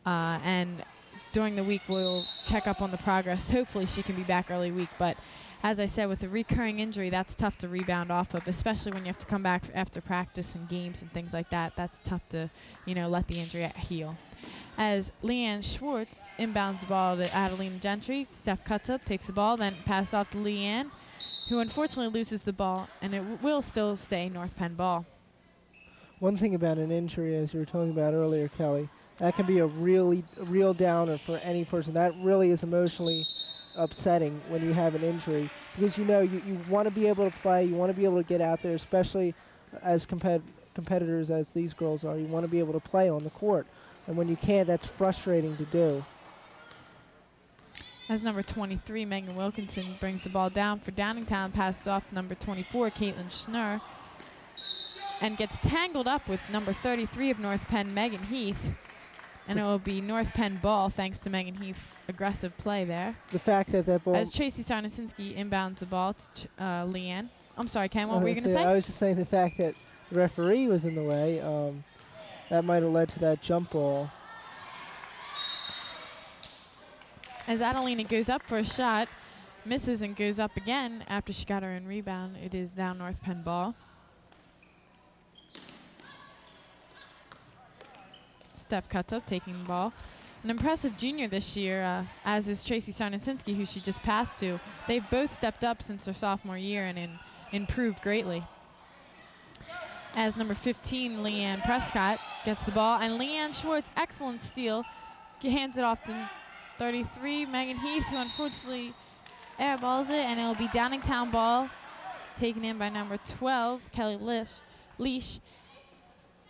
And during the week, we'll check up on the progress. Hopefully she can be back early week, but as I said, with a recurring injury, that's tough to rebound off of, especially when you have to come back after practice and games and things like that. That's tough to, let the injury heal. As Leanne Schwartz inbounds the ball to Adelina Gentry, Steph cuts up, takes the ball, then passed off to Leanne, who unfortunately loses the ball, and it will still stay North Penn ball. One thing about an injury, as you were talking about earlier, Kelly, that can be a real downer for any person. That really is emotionally upsetting when you have an injury, because you want to be able to play, you want to be able to get out there, especially as competitors as these girls are. You want to be able to play on the court. And when you can't, that's frustrating to do. As number 23, Megan Wilkinson brings the ball down for Downingtown, passes off to number 24, Caitlin Schnurr, and gets tangled up with number 33 of North Penn, Megan Heath. And it will be North Penn ball thanks to Megan Heath's aggressive play there. The fact that that ball... As Tracy Sarnasinski inbounds the ball to Leanne. I'm sorry, Ken, what were you going to say? I was just saying the fact that the referee was in the way, that might have led to that jump ball. As Adelina goes up for a shot, misses and goes up again after she got her in rebound. It is now North Penn ball. Steph cuts up, taking the ball. An impressive junior this year, as is Tracy Sarnasinski, who she just passed to. They've both stepped up since their sophomore year and improved greatly. As number 15, Leanne Prescott, gets the ball, and Leanne Schwartz, excellent steal, hands it off to 33, Megan Heath, who unfortunately airballs it, and it'll be Downingtown ball, taken in by number 12, Kelly Leash,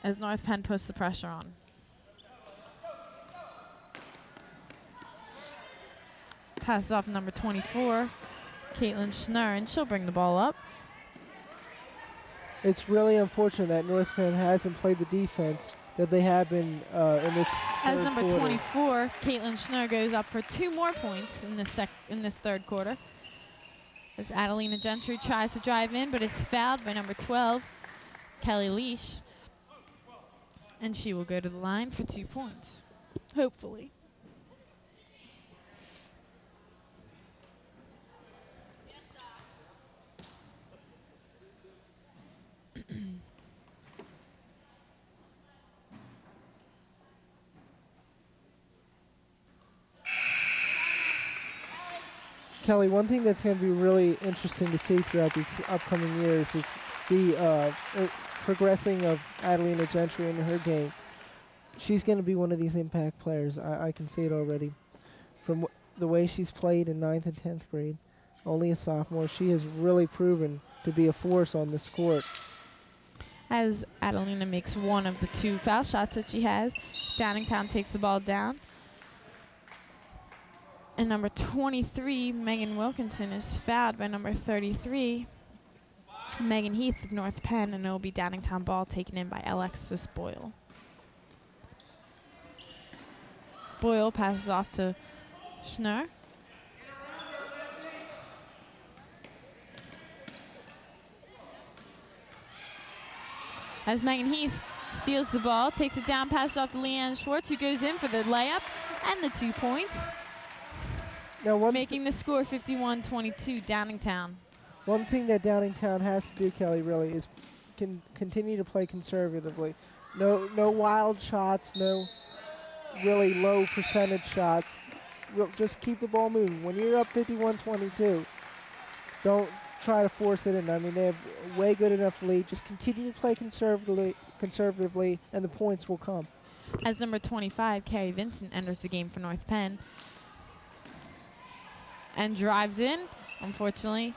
as North Penn puts the pressure on. Passes off number 24, Caitlin Schnurr, and she'll bring the ball up. It's really unfortunate that North Penn hasn't played the defense that they have been in this As third number quarter. 24, Caitlin Schnurr goes up for 2 more points in this third quarter. As Adelina Gentry tries to drive in, but is fouled by number 12, Kelly Leash. And she will go to the line for 2 points, hopefully. Kelly, one thing that's going to be really interesting to see throughout these upcoming years is the progressing of Adelina Gentry in her game. She's going to be one of these impact players. I can see it already. From the way she's played in 9th and 10th grade, only a sophomore, she has really proven to be a force on this court. As Adelina makes one of the 2 foul shots that she has, Downingtown takes the ball down. And number 23, Megan Wilkinson, is fouled by number 33, Megan Heath of North Penn, and it will be Downingtown ball taken in by Alexis Boyle. Boyle passes off to Schnurr. As Megan Heath steals the ball, takes it down, passes off to Leanne Schwartz, who goes in for the layup and the 2 points. Now Making the score 51-22, Downingtown. One thing that Downingtown has to do, Kelly, really, is continue to play conservatively. No wild shots, no really low percentage shots. Just keep the ball moving. When you're up 51-22, don't try to force it in. I mean, they have a way good enough lead. Just continue to play conservatively, and the points will come. As number 25, Carrie Vincent, enters the game for North Penn and drives in, unfortunately.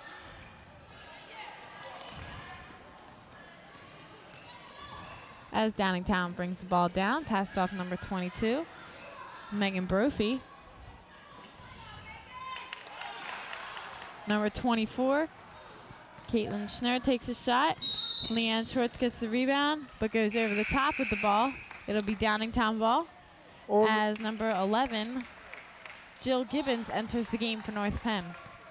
As Downingtown brings the ball down, passed off number 22, Megan Brophy. Number 24, Caitlin Schnurr takes a shot. Leanne Schwartz gets the rebound, but goes over the top with the ball. It'll be Downingtown ball. As number 11, Jill Gibbons, enters the game for North Penn.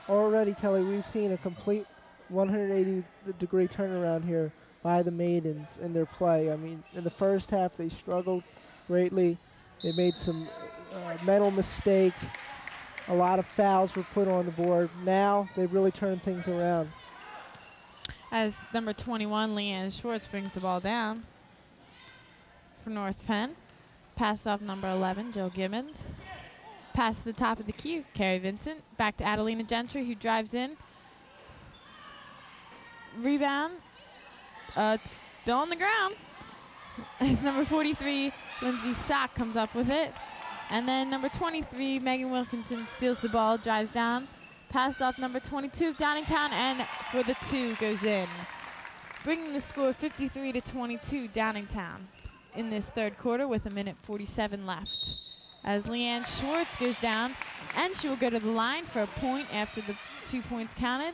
Already, Kelly, we've seen a complete 180-degree turnaround here by the Maidens in their play. I mean, in the first half, they struggled greatly. They made some mental mistakes. A lot of fouls were put on the board. Now they've really turned things around. As number 21, Leanne Schwartz, brings the ball down for North Penn. Pass off number 11, Jill Gibbons. Pass to the top of the key, Carrie Vincent. Back to Adelina Gentry, who drives in. Rebound. It's still on the ground. As number 43, Lindsay Sack, comes up with it. And then number 23, Megan Wilkinson, steals the ball, drives down. Pass off number 22 of Downingtown, and for the 2 goes in. bringing the score 53-22 Downingtown in this third quarter with 1:47 left. As Leanne Schwartz goes down, and she will go to the line for a point after the 2 points counted.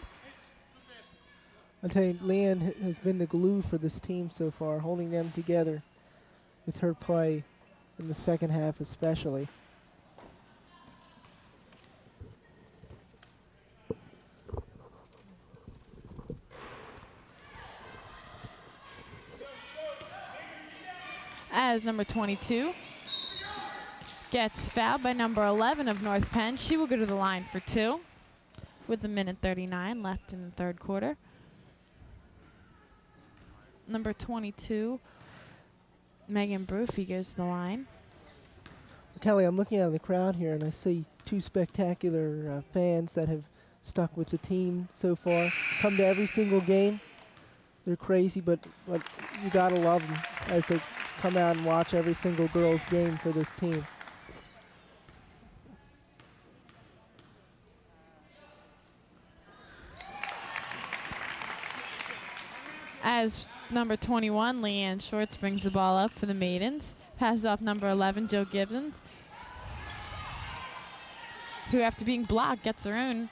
I'll tell you, Leanne has been the glue for this team so far, holding them together with her play in the second half especially. As number 22 gets fouled by number 11 of North Penn, she will go to the line for 2 with 1:39 left in the third quarter. Number 22, Megan Brophy, goes to the line. Kelly, I'm looking out of the crowd here and I see two spectacular fans that have stuck with the team so far, come to every single game. They're crazy, but you gotta love them as they come out and watch every single girls' game for this team. As number 21, Leanne Schwartz, brings the ball up for the maidens. Passes off number 11, Jill Gibbons, who after being blocked gets her own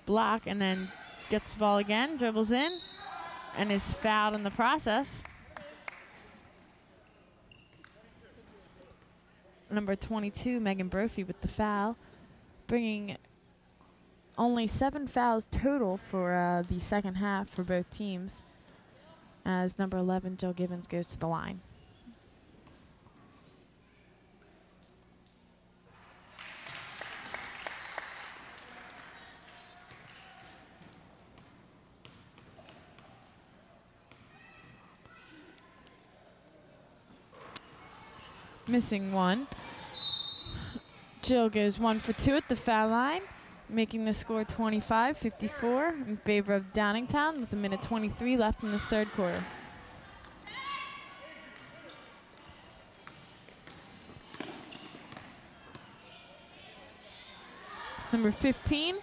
block and then gets the ball again, dribbles in, and is fouled in the process. Number 22, Megan Brophy, with the foul, bringing only 7 fouls total for the second half for both teams, as number 11, Jill Gibbons, goes to the line. Missing one. Jill goes 1 for 2 at the foul line, making the score 25-54 in favor of Downingtown with 1:23 left in this third quarter. Number 15,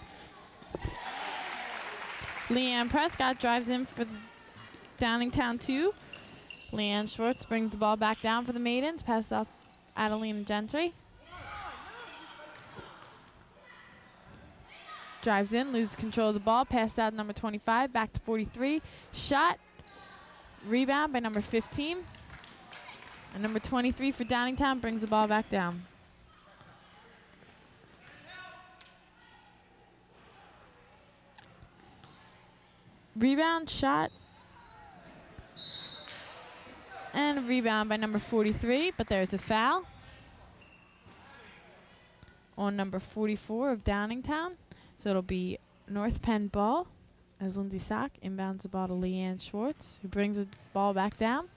Leanne Prescott, drives in for Downingtown 2. Leanne Schwartz brings the ball back down for the maidens, passed off Adelina Gentry. Drives in, loses control of the ball, passed out number 25, back to 43. Shot, rebound by number 15. And number 23 for Downingtown brings the ball back down. Rebound, shot, and a rebound by number 43, but there's a foul on number 44 of Downingtown. So it'll be North Penn ball as Lindsay Sock inbounds the ball to Leanne Schwartz, who brings the ball back down.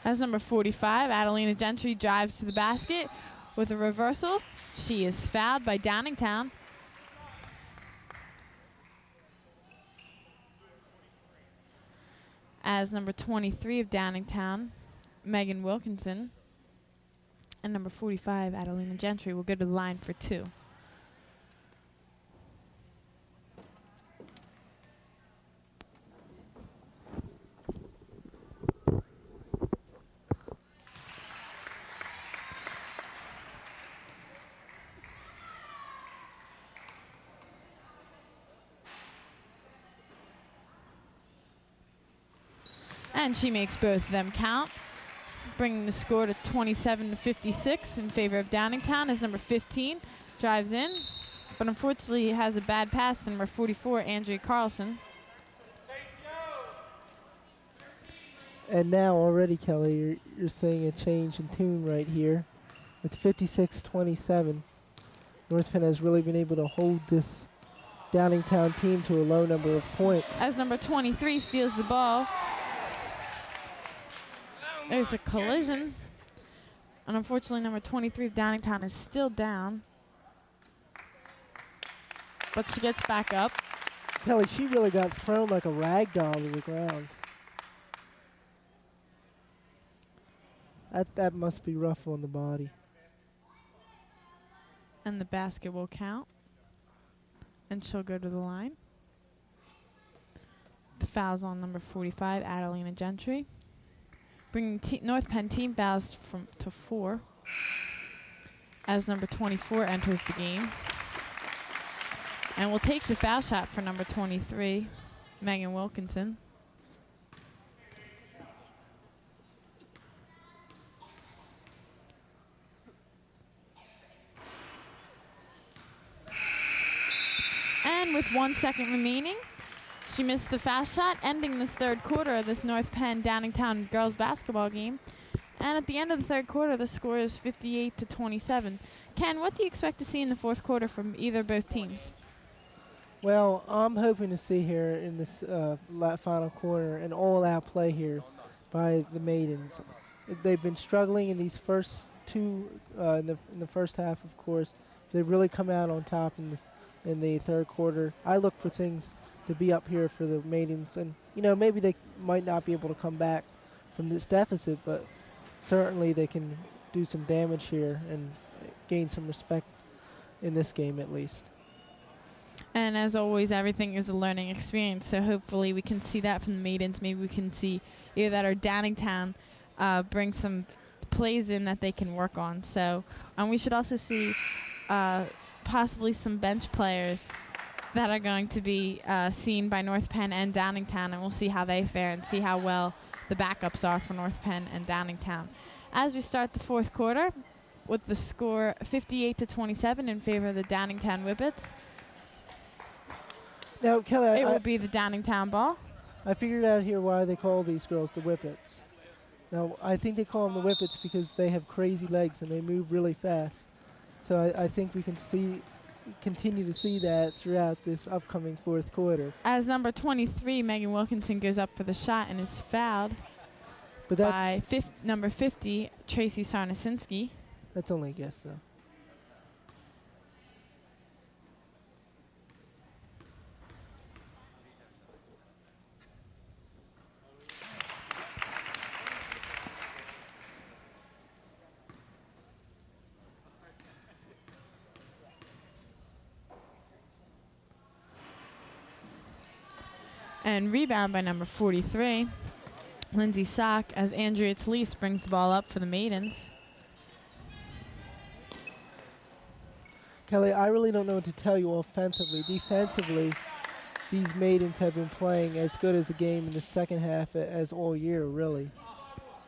As number 45, Adelina Gentry, drives to the basket with a reversal. She is fouled by Downingtown. As number 23 of Downingtown, Megan Wilkinson, and number 45, Adelina Gentry, will go to the line for 2. And she makes both of them count, bringing the score to 27-56 in favor of Downingtown as number 15 drives in, but unfortunately has a bad pass to number 44, Andrea Carlson. And now already, Kelly, you're seeing a change in tune right here. With 56-27, North Penn has really been able to hold this Downingtown team to a low number of points. As number 23 steals the ball, there's a collision. And unfortunately, number 23 of Downingtown is still down. But she gets back up. Kelly, she really got thrown like a rag doll to the ground. That must be rough on the body. And the basket will count. And she'll go to the line. The foul's on number 45, Adelina Gentry. Bringing North Penn team fouls to 4 as number 24 enters the game. And we'll take the foul shot for number 23, Megan Wilkinson. And with 1 second remaining, she missed the foul shot, ending this third quarter of this North Penn Downingtown girls basketball game. And at the end of the third quarter, the score is 58-27. Ken, what do you expect to see in the fourth quarter from either both teams? Well, I'm hoping to see here in this final quarter an all-out play here by the Maidens. They've been struggling in these first two, in the first half, of course. They really come out on top in the third quarter. I look for things to be up here for the Maidens, and maybe they might not be able to come back from this deficit, but certainly they can do some damage here and gain some respect in this game at least. And as always, everything is a learning experience, so hopefully we can see that from the Maidens. Maybe we can see either that or Downingtown bring some plays in that they can work on. So, and we should also see possibly some bench players that are going to be seen by North Penn and Downingtown, and we'll see how they fare and see how well the backups are for North Penn and Downingtown. As we start the fourth quarter with the score 58-27 in favor of the Downingtown Whippets. Now, Kelly, it will be the Downingtown ball. I figured out here why they call these girls the Whippets. Now, I think they call them the Whippets because they have crazy legs and they move really fast. So I think we can continue to see that throughout this upcoming fourth quarter. As number 23, Megan Wilkinson, goes up for the shot and is fouled by number 50, Tracy Sarnasinski. That's only a guess, though. And rebound by number 43, Lindsay Sock, as Andrea Talise brings the ball up for the Maidens. Kelly, I really don't know what to tell you offensively. Defensively, these Maidens have been playing as good as a game in the second half as all year, really.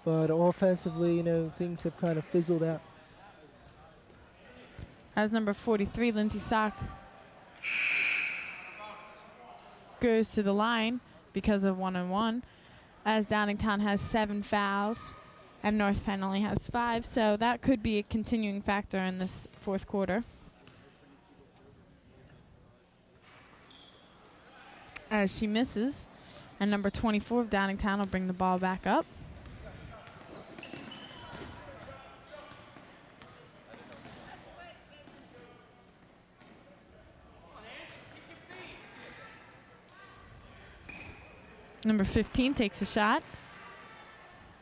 But offensively, things have kind of fizzled out. As number 43, Lindsay Sock, goes to the line because of 1-on-1, as Downingtown has 7 fouls and North Penn only has 5, so that could be a continuing factor in this fourth quarter. As she misses, and number 24 of Downingtown will bring the ball back up. Number 15 takes a shot.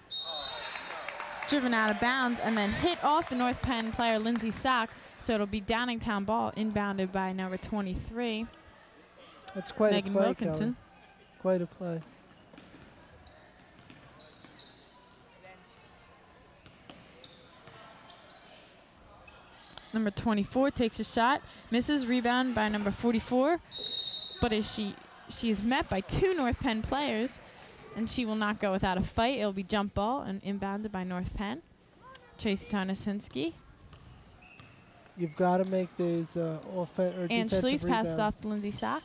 It's driven out of bounds and then hit off the North Penn player, Lindsay Sock. So it'll be Downingtown ball, inbounded by number 23. That's quite Megan a play, Wilkinson. Quite a play. Number 24 takes a shot, misses, rebound by number 44. But as she's met by 2 North Penn players, and she will not go without a fight. It'll be jump ball and inbounded by North Penn. Tracy Sarnasinski. You've got to make those defensive rebounds. And Schlese passes off to Lindsay Sock.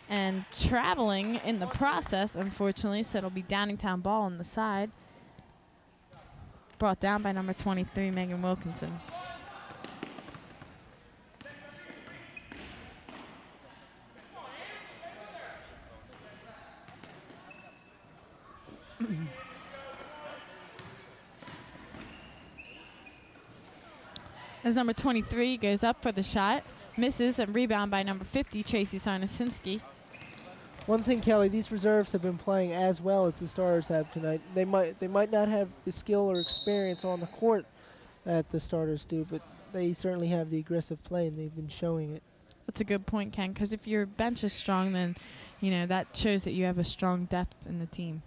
And traveling in the process, unfortunately, so it'll be Downingtown ball on the side. Brought down by number 23, Megan Wilkinson. As number 23 goes up for the shot, misses, and rebound by number 50, Tracy Sarnasinski. One thing, Kelly, these reserves have been playing as well as the starters have tonight. They might not have the skill or experience on the court that the starters do, but they certainly have the aggressive play, and they've been showing it. That's a good point, Ken, because if your bench is strong, then, that shows that you have a strong depth in the team.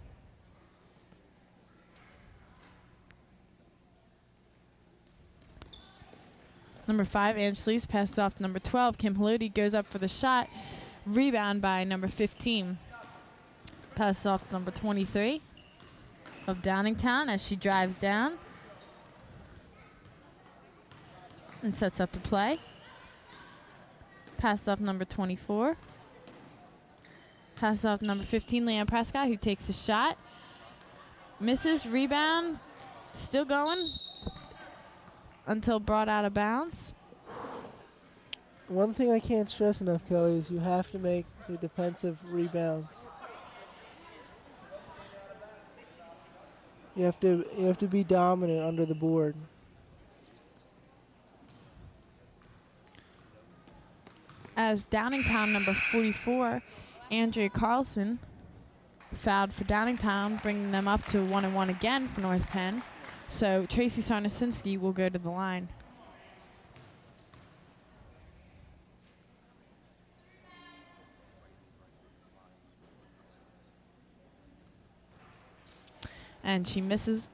Number 5, Angeles passes off to number 12. Kim Haloti goes up for the shot. Rebound by number 15. Passes off to number 23 of Downingtown as she drives down and sets up a play. Passes off number 24. Passes off number 15, Leanne Prescott, who takes a shot. Misses, rebound, still going until brought out of bounds. One thing I can't stress enough, Kelly, is you have to make the defensive rebounds. You have to be dominant under the board. As Downingtown number 44, Andrea Carlson, fouled for Downingtown, bringing them up to 1-1 again for North Penn. So Tracy Sarnasinski will go to the line. And she misses.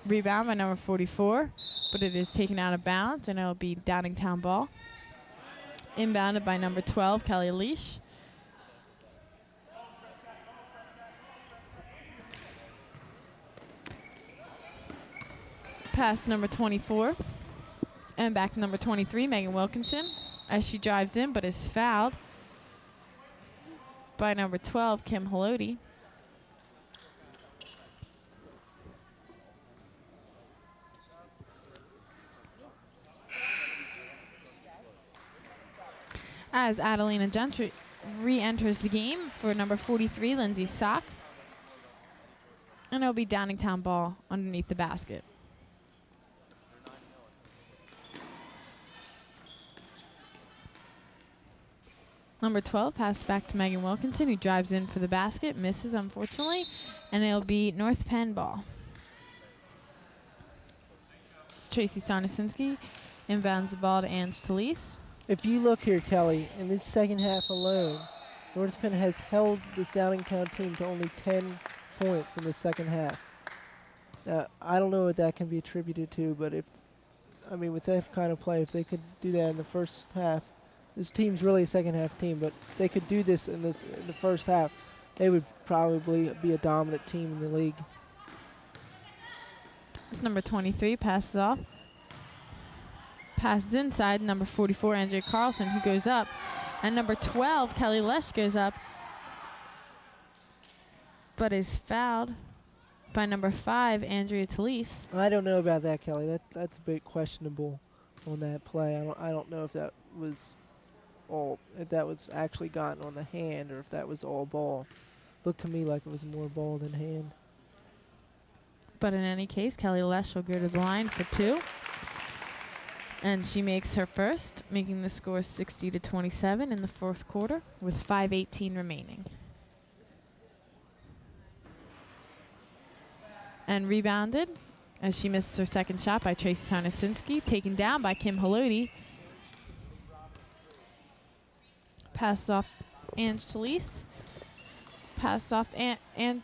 Rebound by number 44, but it is taken out of bounds, and it'll be Downingtown ball. Inbounded by number 12, Kelly Leash. Past number 24. And back to number 23, Megan Wilkinson, as she drives in, but is fouled by number 12, Kim Haloti. As Adelina Gentry re-enters the game for number 43, Lindsay Sock. And it'll be Downingtown ball underneath the basket. Number 12 passes back to Megan Wilkinson, who drives in for the basket, misses unfortunately, and it'll be North Penn ball. Tracy Sarnasinski inbounds the ball to Ange Talise. If you look here, Kelly, in this second half alone, North Penn has held this Downingtown team to only 10 points in the second half. Now, I don't know what that can be attributed to, but with that kind of play, if they could do that in the first half, this team's really a second half team, but if they could do this in the first half, they would probably be a dominant team in the league. This number 23 passes off. Passes inside, number 44, Andrea Carlson, who goes up. And number 12, Kelly Lesh, goes up, but is fouled by number 5, Andrea Talise. I don't know about that, Kelly. That's a bit questionable on that play. I don't know if that was actually gotten on the hand or if that was all ball. Looked to me like it was more ball than hand. But in any case, Kelly Lesh will go to the line for 2. And she makes her first, making the score 60-27 in the fourth quarter with 5:18 remaining. And rebounded as she misses her second shot by Tracy Sarnasinski, taken down by Kim Haloti. Passes off Ange Talise. Passes off and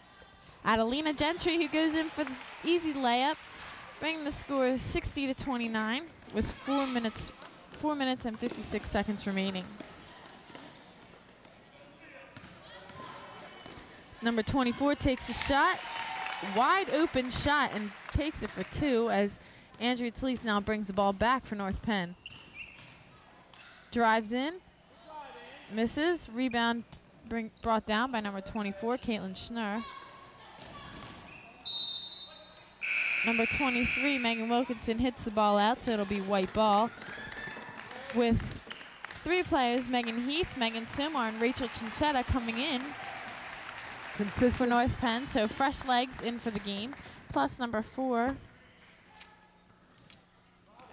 Adelina Gentry, who goes in for the easy layup, bringing the score 60-29 with 4 minutes and 56 seconds remaining. Number 24 takes a shot, wide open shot, and takes it for 2 as Andrea Talise now brings the ball back for North Penn. Drives in, misses, rebound brought down by number 24, Caitlin Schnurr. Number 23, Megan Wilkinson, hits the ball out, so it'll be white ball. With 3 players, Megan Heath, Megan Sumar, and Rachel Chinchetta coming in for North Penn. So fresh legs in for the game. Plus number 4,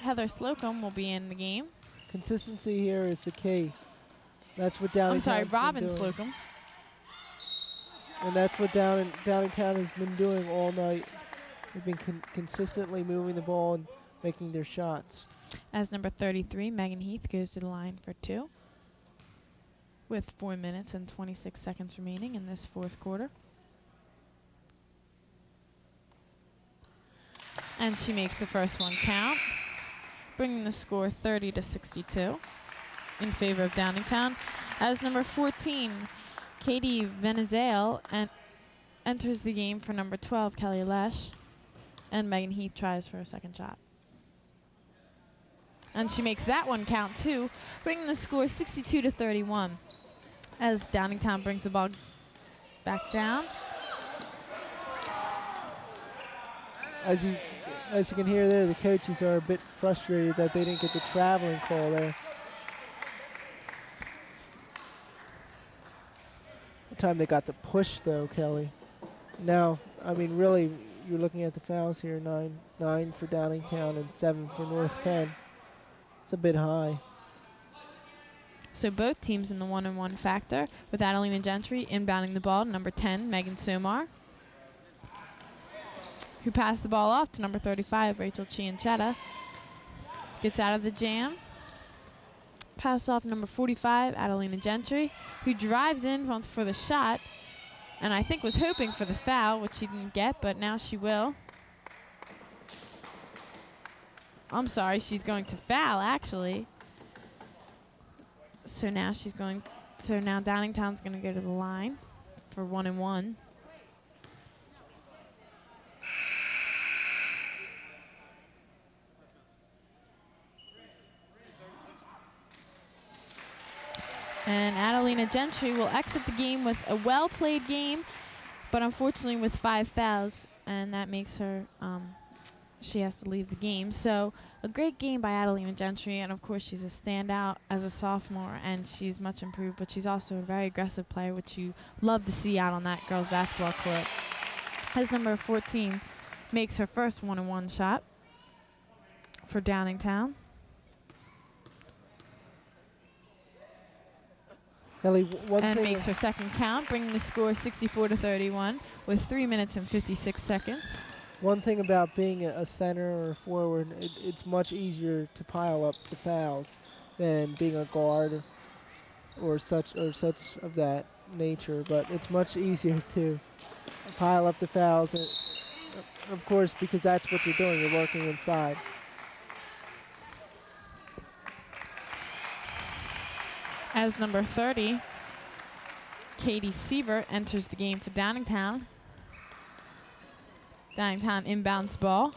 Heather Slocum will be in the game. Consistency here is the key. That's what Downingtown's I'm sorry, been Robin doing. Slocum. And that's what Downingtown has been doing all night. They've been consistently moving the ball and making their shots. As number 33, Megan Heath, goes to the line for 2 with 4 minutes and 26 seconds remaining in this fourth quarter. And she makes the first one count, bringing the score 30-62 in favor of Downingtown. As number 14, Katie Venizale enters the game for number 12, Kelly Lesh, and Megan Heath tries for a second shot. And she makes that one count too, bringing the score 62-31 as Downingtown brings the ball back down. As you can hear there, the coaches are a bit frustrated that they didn't get the traveling call there. The time they got the push though, Kelly. Now, I mean, really, you're looking at the fouls here, 9 for Downingtown and 7 for North Penn. It's a bit high. So both teams in the 1-on-1 factor, with Adelina Gentry inbounding the ball to number 10, Megan Somar, who passed the ball off to number 35, Rachel Chianchetta. Gets out of the jam. Pass off number 45, Adelina Gentry, who drives in for the shot, and I think was hoping for the foul, which she didn't get, but now she will. I'm sorry, she's going to foul, actually. So now Downingtown's going to go to the line for 1-and-1. And Adelina Gentry will exit the game with a well-played game, but unfortunately with 5 fouls, and that makes her, she has to leave the game. So a great game by Adelina Gentry, and of course she's a standout as a sophomore, and she's much improved, but she's also a very aggressive player, which you love to see out on that girls' basketball court. As number 14 makes her first 1-on-1 shot for Downingtown. Kelly, and makes her second count, bringing the score 64-31 with 3 minutes and 56 seconds. One thing about being a center or a forward, it's much easier to pile up the fouls than being a guard or such of that nature. But it's much easier to pile up the fouls, and of course, because that's what you're doing. You're working inside. As number 30, Katie Siebert enters the game for Downingtown. Downingtown inbounds ball.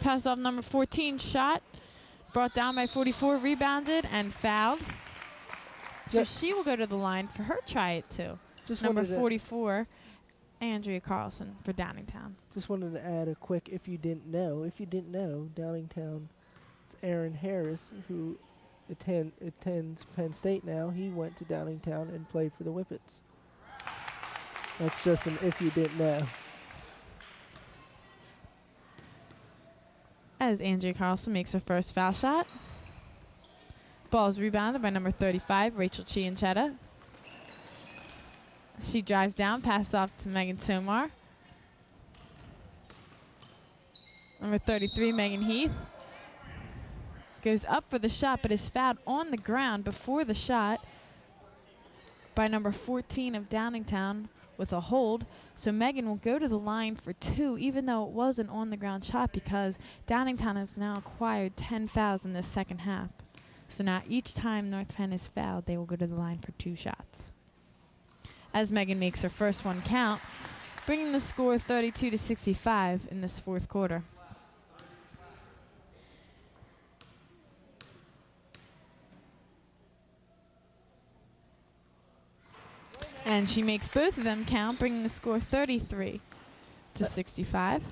Pass off number 14, shot. Brought down by 44, rebounded, and fouled. So she will go to the line for her try it too. Just number 44, Andrea Carlson for Downingtown. Just wanted to add a quick if you didn't know, Downingtown's Aaron Harris, who attends Penn State now. He went to Downingtown and played for the Whippets. That's just an if you didn't know. As Andrea Carlson makes her first foul shot. Ball is rebounded by number 35, Rachel Chianchetta. She drives down, pass off to Megan Somar. Number 33, Megan Heath, goes up for the shot, but is fouled on the ground before the shot by number 14 of Downingtown with a hold. So Megan will go to the line for 2, even though it was an on-the-ground shot, because Downingtown has now acquired 10 fouls in this second half. So now each time North Penn is fouled, they will go to the line for 2 shots. As Megan makes her first one count, bringing the score 32-65 in this fourth quarter. And she makes both of them count, bringing the score 33-65.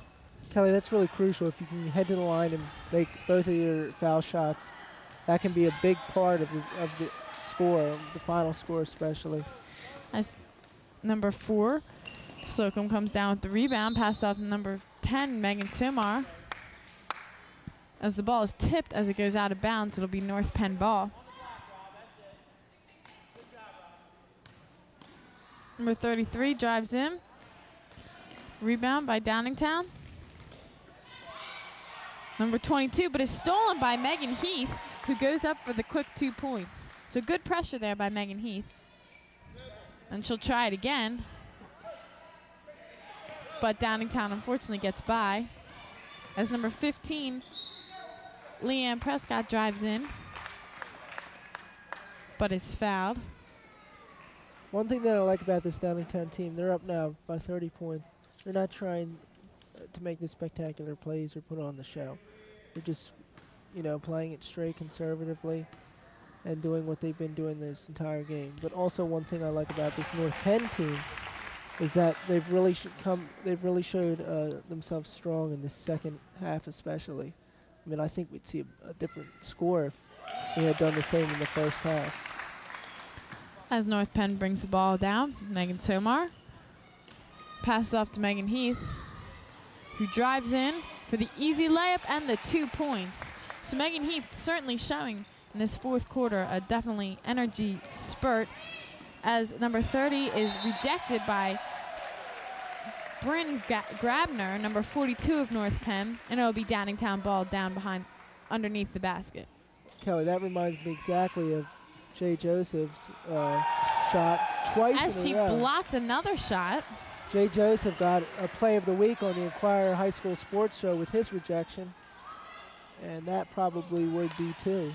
Kelly, that's really crucial. If you can head to the line and make both of your foul shots, that can be a big part of the score, the final score especially. As number 4, Slocum comes down with the rebound, passed off to number 10, Megan Somar. As the ball is tipped as it goes out of bounds, it'll be North Penn ball. Number 33 drives in. Rebound by Downingtown. Number 22, but is stolen by Megan Heath, who goes up for the quick 2 points. So good pressure there by Megan Heath. And she'll try it again. But Downingtown unfortunately gets by. As number 15, Leanne Prescott drives in, but is fouled. One thing that I like about this Downingtown team, they're up now by 30 points. They're not trying to make the spectacular plays or put on the show. They're just, playing it straight conservatively and doing what they've been doing this entire game. But also one thing I like about this North Penn team is that they've really showed themselves strong in the second half especially. I mean, I think we'd see a different score if we had done the same in the first half. As North Penn brings the ball down, Megan Tomar passes off to Megan Heath, who drives in for the easy layup and the 2 points. So Megan Heath certainly showing in this fourth quarter a definitely energy spurt, as number 30 is rejected by Bryn Grabner, number 42 of North Penn, and it'll be Downingtown ball down behind underneath the basket. Kelly, that reminds me exactly of Jay Joseph's shot twice as in a row. she blocks another shot. Jay Joseph got a play of the week on the Inquirer High School Sports Show with his rejection, and that probably would be too.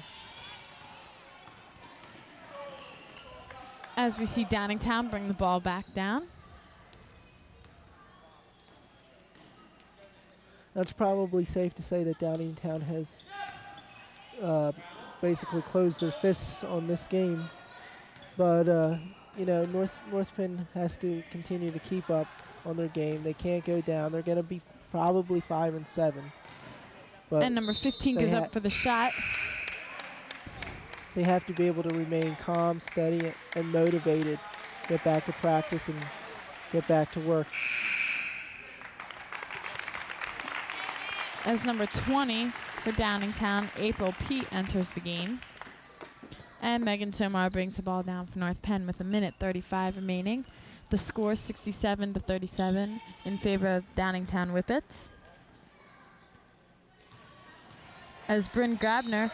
As we see Downingtown bring the ball back down. That's probably safe to say that Downingtown has basically closed their fists on this game. But, North Penn has to continue to keep up on their game. They can't go down. They're going to be probably 5-7. But and number 15 goes up for the shot. They have to be able to remain calm, steady, and motivated, get back to practice and get back to work. As number 20 for Downingtown, April Pete enters the game. And Megan Tomar brings the ball down for North Penn with 1:35 remaining. The score 67-37 in favor of Downingtown Whippets. As Bryn Grabner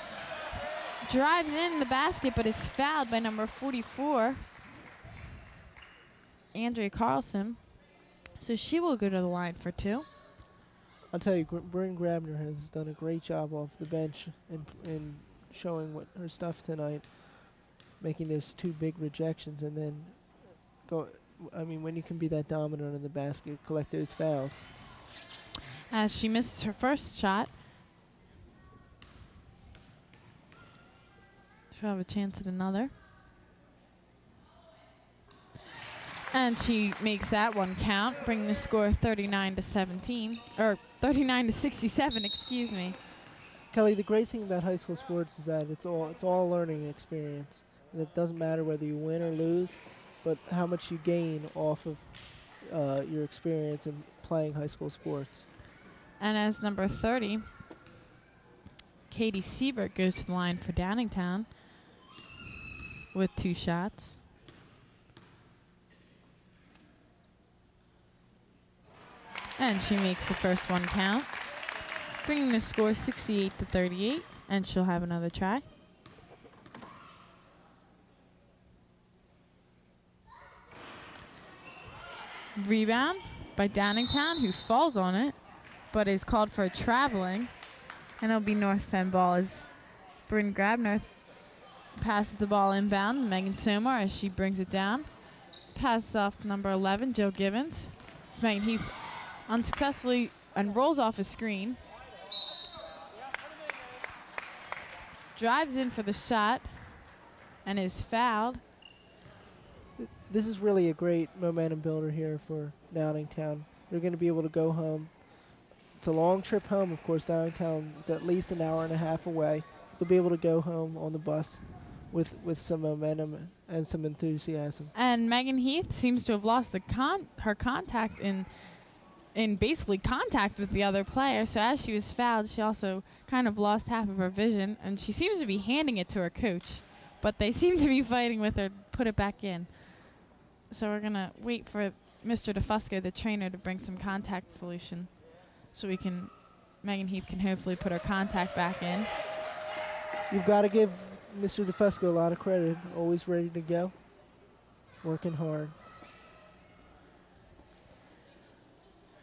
drives in the basket but is fouled by number 44, Andrea Carlson. So she will go to the line for 2. I'll tell you, Bryn Grabner has done a great job off the bench in showing what her stuff tonight, making those 2 big rejections and then when you can be that dominant in the basket, collect those fouls. As she misses her first shot, she'll have a chance at another. And she makes that one count, bringing the score 39-17, or 39-67, excuse me. Kelly, the great thing about high school sports is that it's all a learning experience. And it doesn't matter whether you win or lose, but how much you gain off of your experience in playing high school sports. And as number 30, Katie Siebert goes to the line for Downingtown with 2 shots. And she makes the first one count, bringing the score 68-38, and she'll have another try. Rebound by Downingtown, who falls on it, but is called for traveling. And it'll be North Penn ball as Bryn Grabner passes the ball inbound. Megan Tomar as she brings it down. Passes off number 11, Jill Givens. It's Megan Heath unsuccessfully and rolls off a screen. Drives in for the shot and is fouled. This is really a great momentum builder here for Downingtown. They're going to be able to go home. It's a long trip home, of course. Downingtown is at least an hour and a half away. They'll be able to go home on the bus with some momentum and some enthusiasm. And Megan Heath seems to have lost her contact in basically contact with the other player. So as she was fouled, she also kind of lost half of her vision, and she seems to be handing it to her coach. But they seem to be fighting with her to put it back in. So we're going to wait for Mr. DeFusco, the trainer, to bring some contact solution so Megan Heath can hopefully put her contact back in. You've got to give Mr. DeFusco a lot of credit. Always ready to go. Working hard.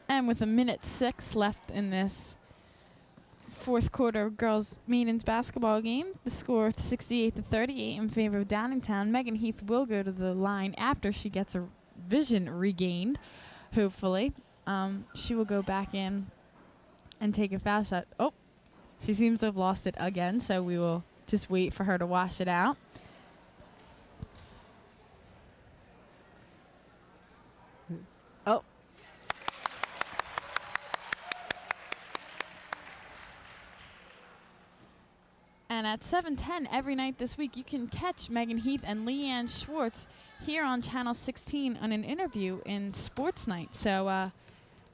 And with 1:06 left in this fourth quarter girls maidens basketball game, the score 68-38 in favor of Downingtown. Megan Heath will go to the line after she gets her vision regained, hopefully. She will go back in and take a foul shot. Oh, she seems to have lost it again, so we will just wait for her to wash it out. Oh. And at 7:10 every night this week, you can catch Megan Heath and Leanne Schwartz here on Channel 16 on an interview in Sports Night. So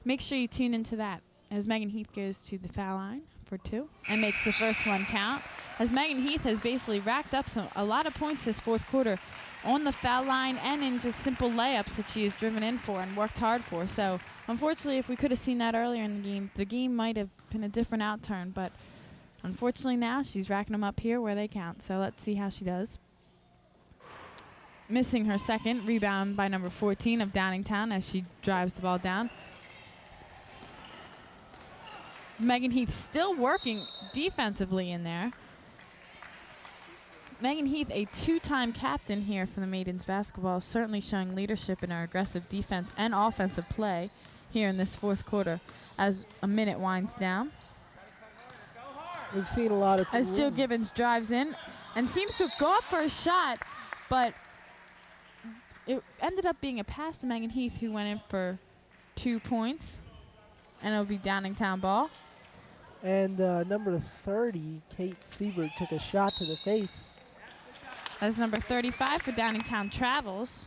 make sure you tune into that as Megan Heath goes to the foul line for 2 and makes the first one count. As Megan Heath has basically racked up a lot of points this fourth quarter on the foul line and in just simple layups that she has driven in for and worked hard for. So unfortunately, if we could have seen that earlier in the game might have been a different outturn, but unfortunately now she's racking them up here where they count. So let's see how she does. Missing her second rebound by number 14 of Downingtown as she drives the ball down. Megan Heath still working defensively in there. Megan Heath, a 2-time captain here for the maidens basketball, certainly showing leadership in her aggressive defense and offensive play here in this fourth quarter as a minute winds down. We've seen a lot of... As Jill Gibbons drives in and seems to go up for a shot, but it ended up being a pass to Megan Heath, who went in for 2 points, and it'll be Downingtown ball. And number 30, Kate Siebert, took a shot to the face. As number 35 for Downingtown travels,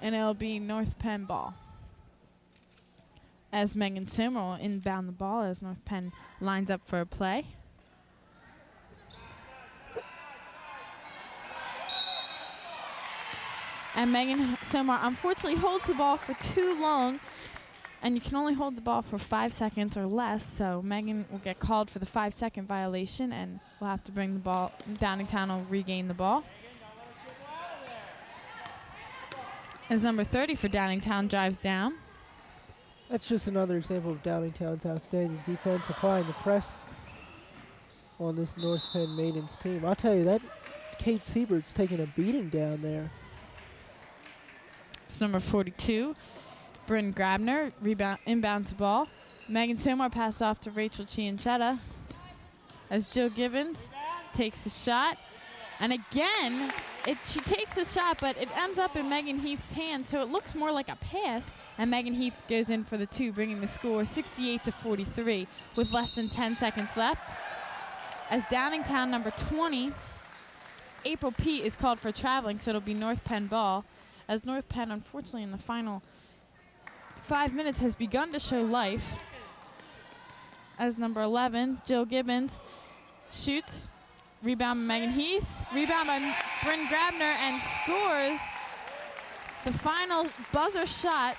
and it'll be North Penn ball. As Megan Sommer will inbound the ball as North Penn lines up for a play. And Megan Sommer unfortunately holds the ball for too long, and you can only hold the ball for 5 seconds or less, so Megan will get called for the 5-second violation, and we'll have to bring the ball. Downingtown will regain the ball. As number 30 for Downingtown drives down. That's just another example of Downingtown's outstanding defense, applying the press on this North Penn maidens team. I'll tell you, that Kate Siebert's taking a beating down there. It's number 42. Bryn Grabner inbounds the ball. Megan Sommer passed off to Rachel Chianchetta as Jill Gibbons takes the shot. And again, she takes the shot, but it ends up in Megan Heath's hand, so it looks more like a pass. And Megan Heath goes in for the 2, bringing the score 68-43 with less than 10 seconds left. As Downingtown number 20, April Pete, is called for traveling, so it'll be North Penn ball. As North Penn, unfortunately, in the final 5 minutes has begun to show life. As number 11, Jill Gibbons shoots. Rebound by Megan Heath. Rebound by Bryn Grabner and scores the final buzzer shot.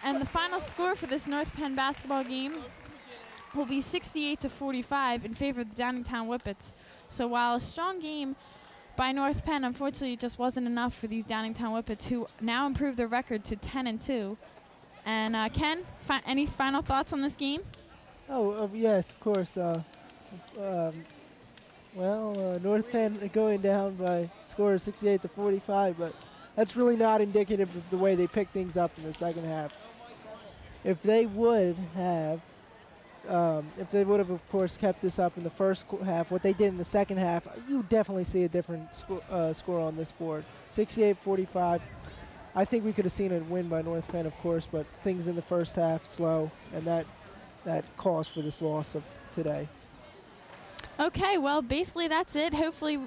And the final score for this North Penn basketball game will be 68-45 in favor of the Downingtown Whippets. So while a strong game by North Penn, unfortunately it just wasn't enough for these Downingtown Whippets, who now improve their record to 10-2. And Ken, any final thoughts on this game? Yes, of course. North Penn going down by score of 68-45, but that's really not indicative of the way they picked things up in the second half. If they would have, of course, kept this up in the first half, what they did in the second half, you definitely see a different score on this board. 68-45. I think we could have seen a win by North Penn, of course, but things in the first half slow, and that caused for this loss of today. Okay, well, basically that's it. Hopefully,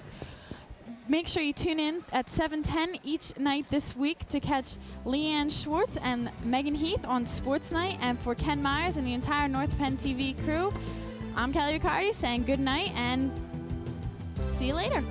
make sure you tune in at 7:10 each night this week to catch Leanne Schwartz and Megan Heath on Sports Night. And for Ken Myers and the entire North Penn TV crew, I'm Kelly Riccardi saying good night and see you later.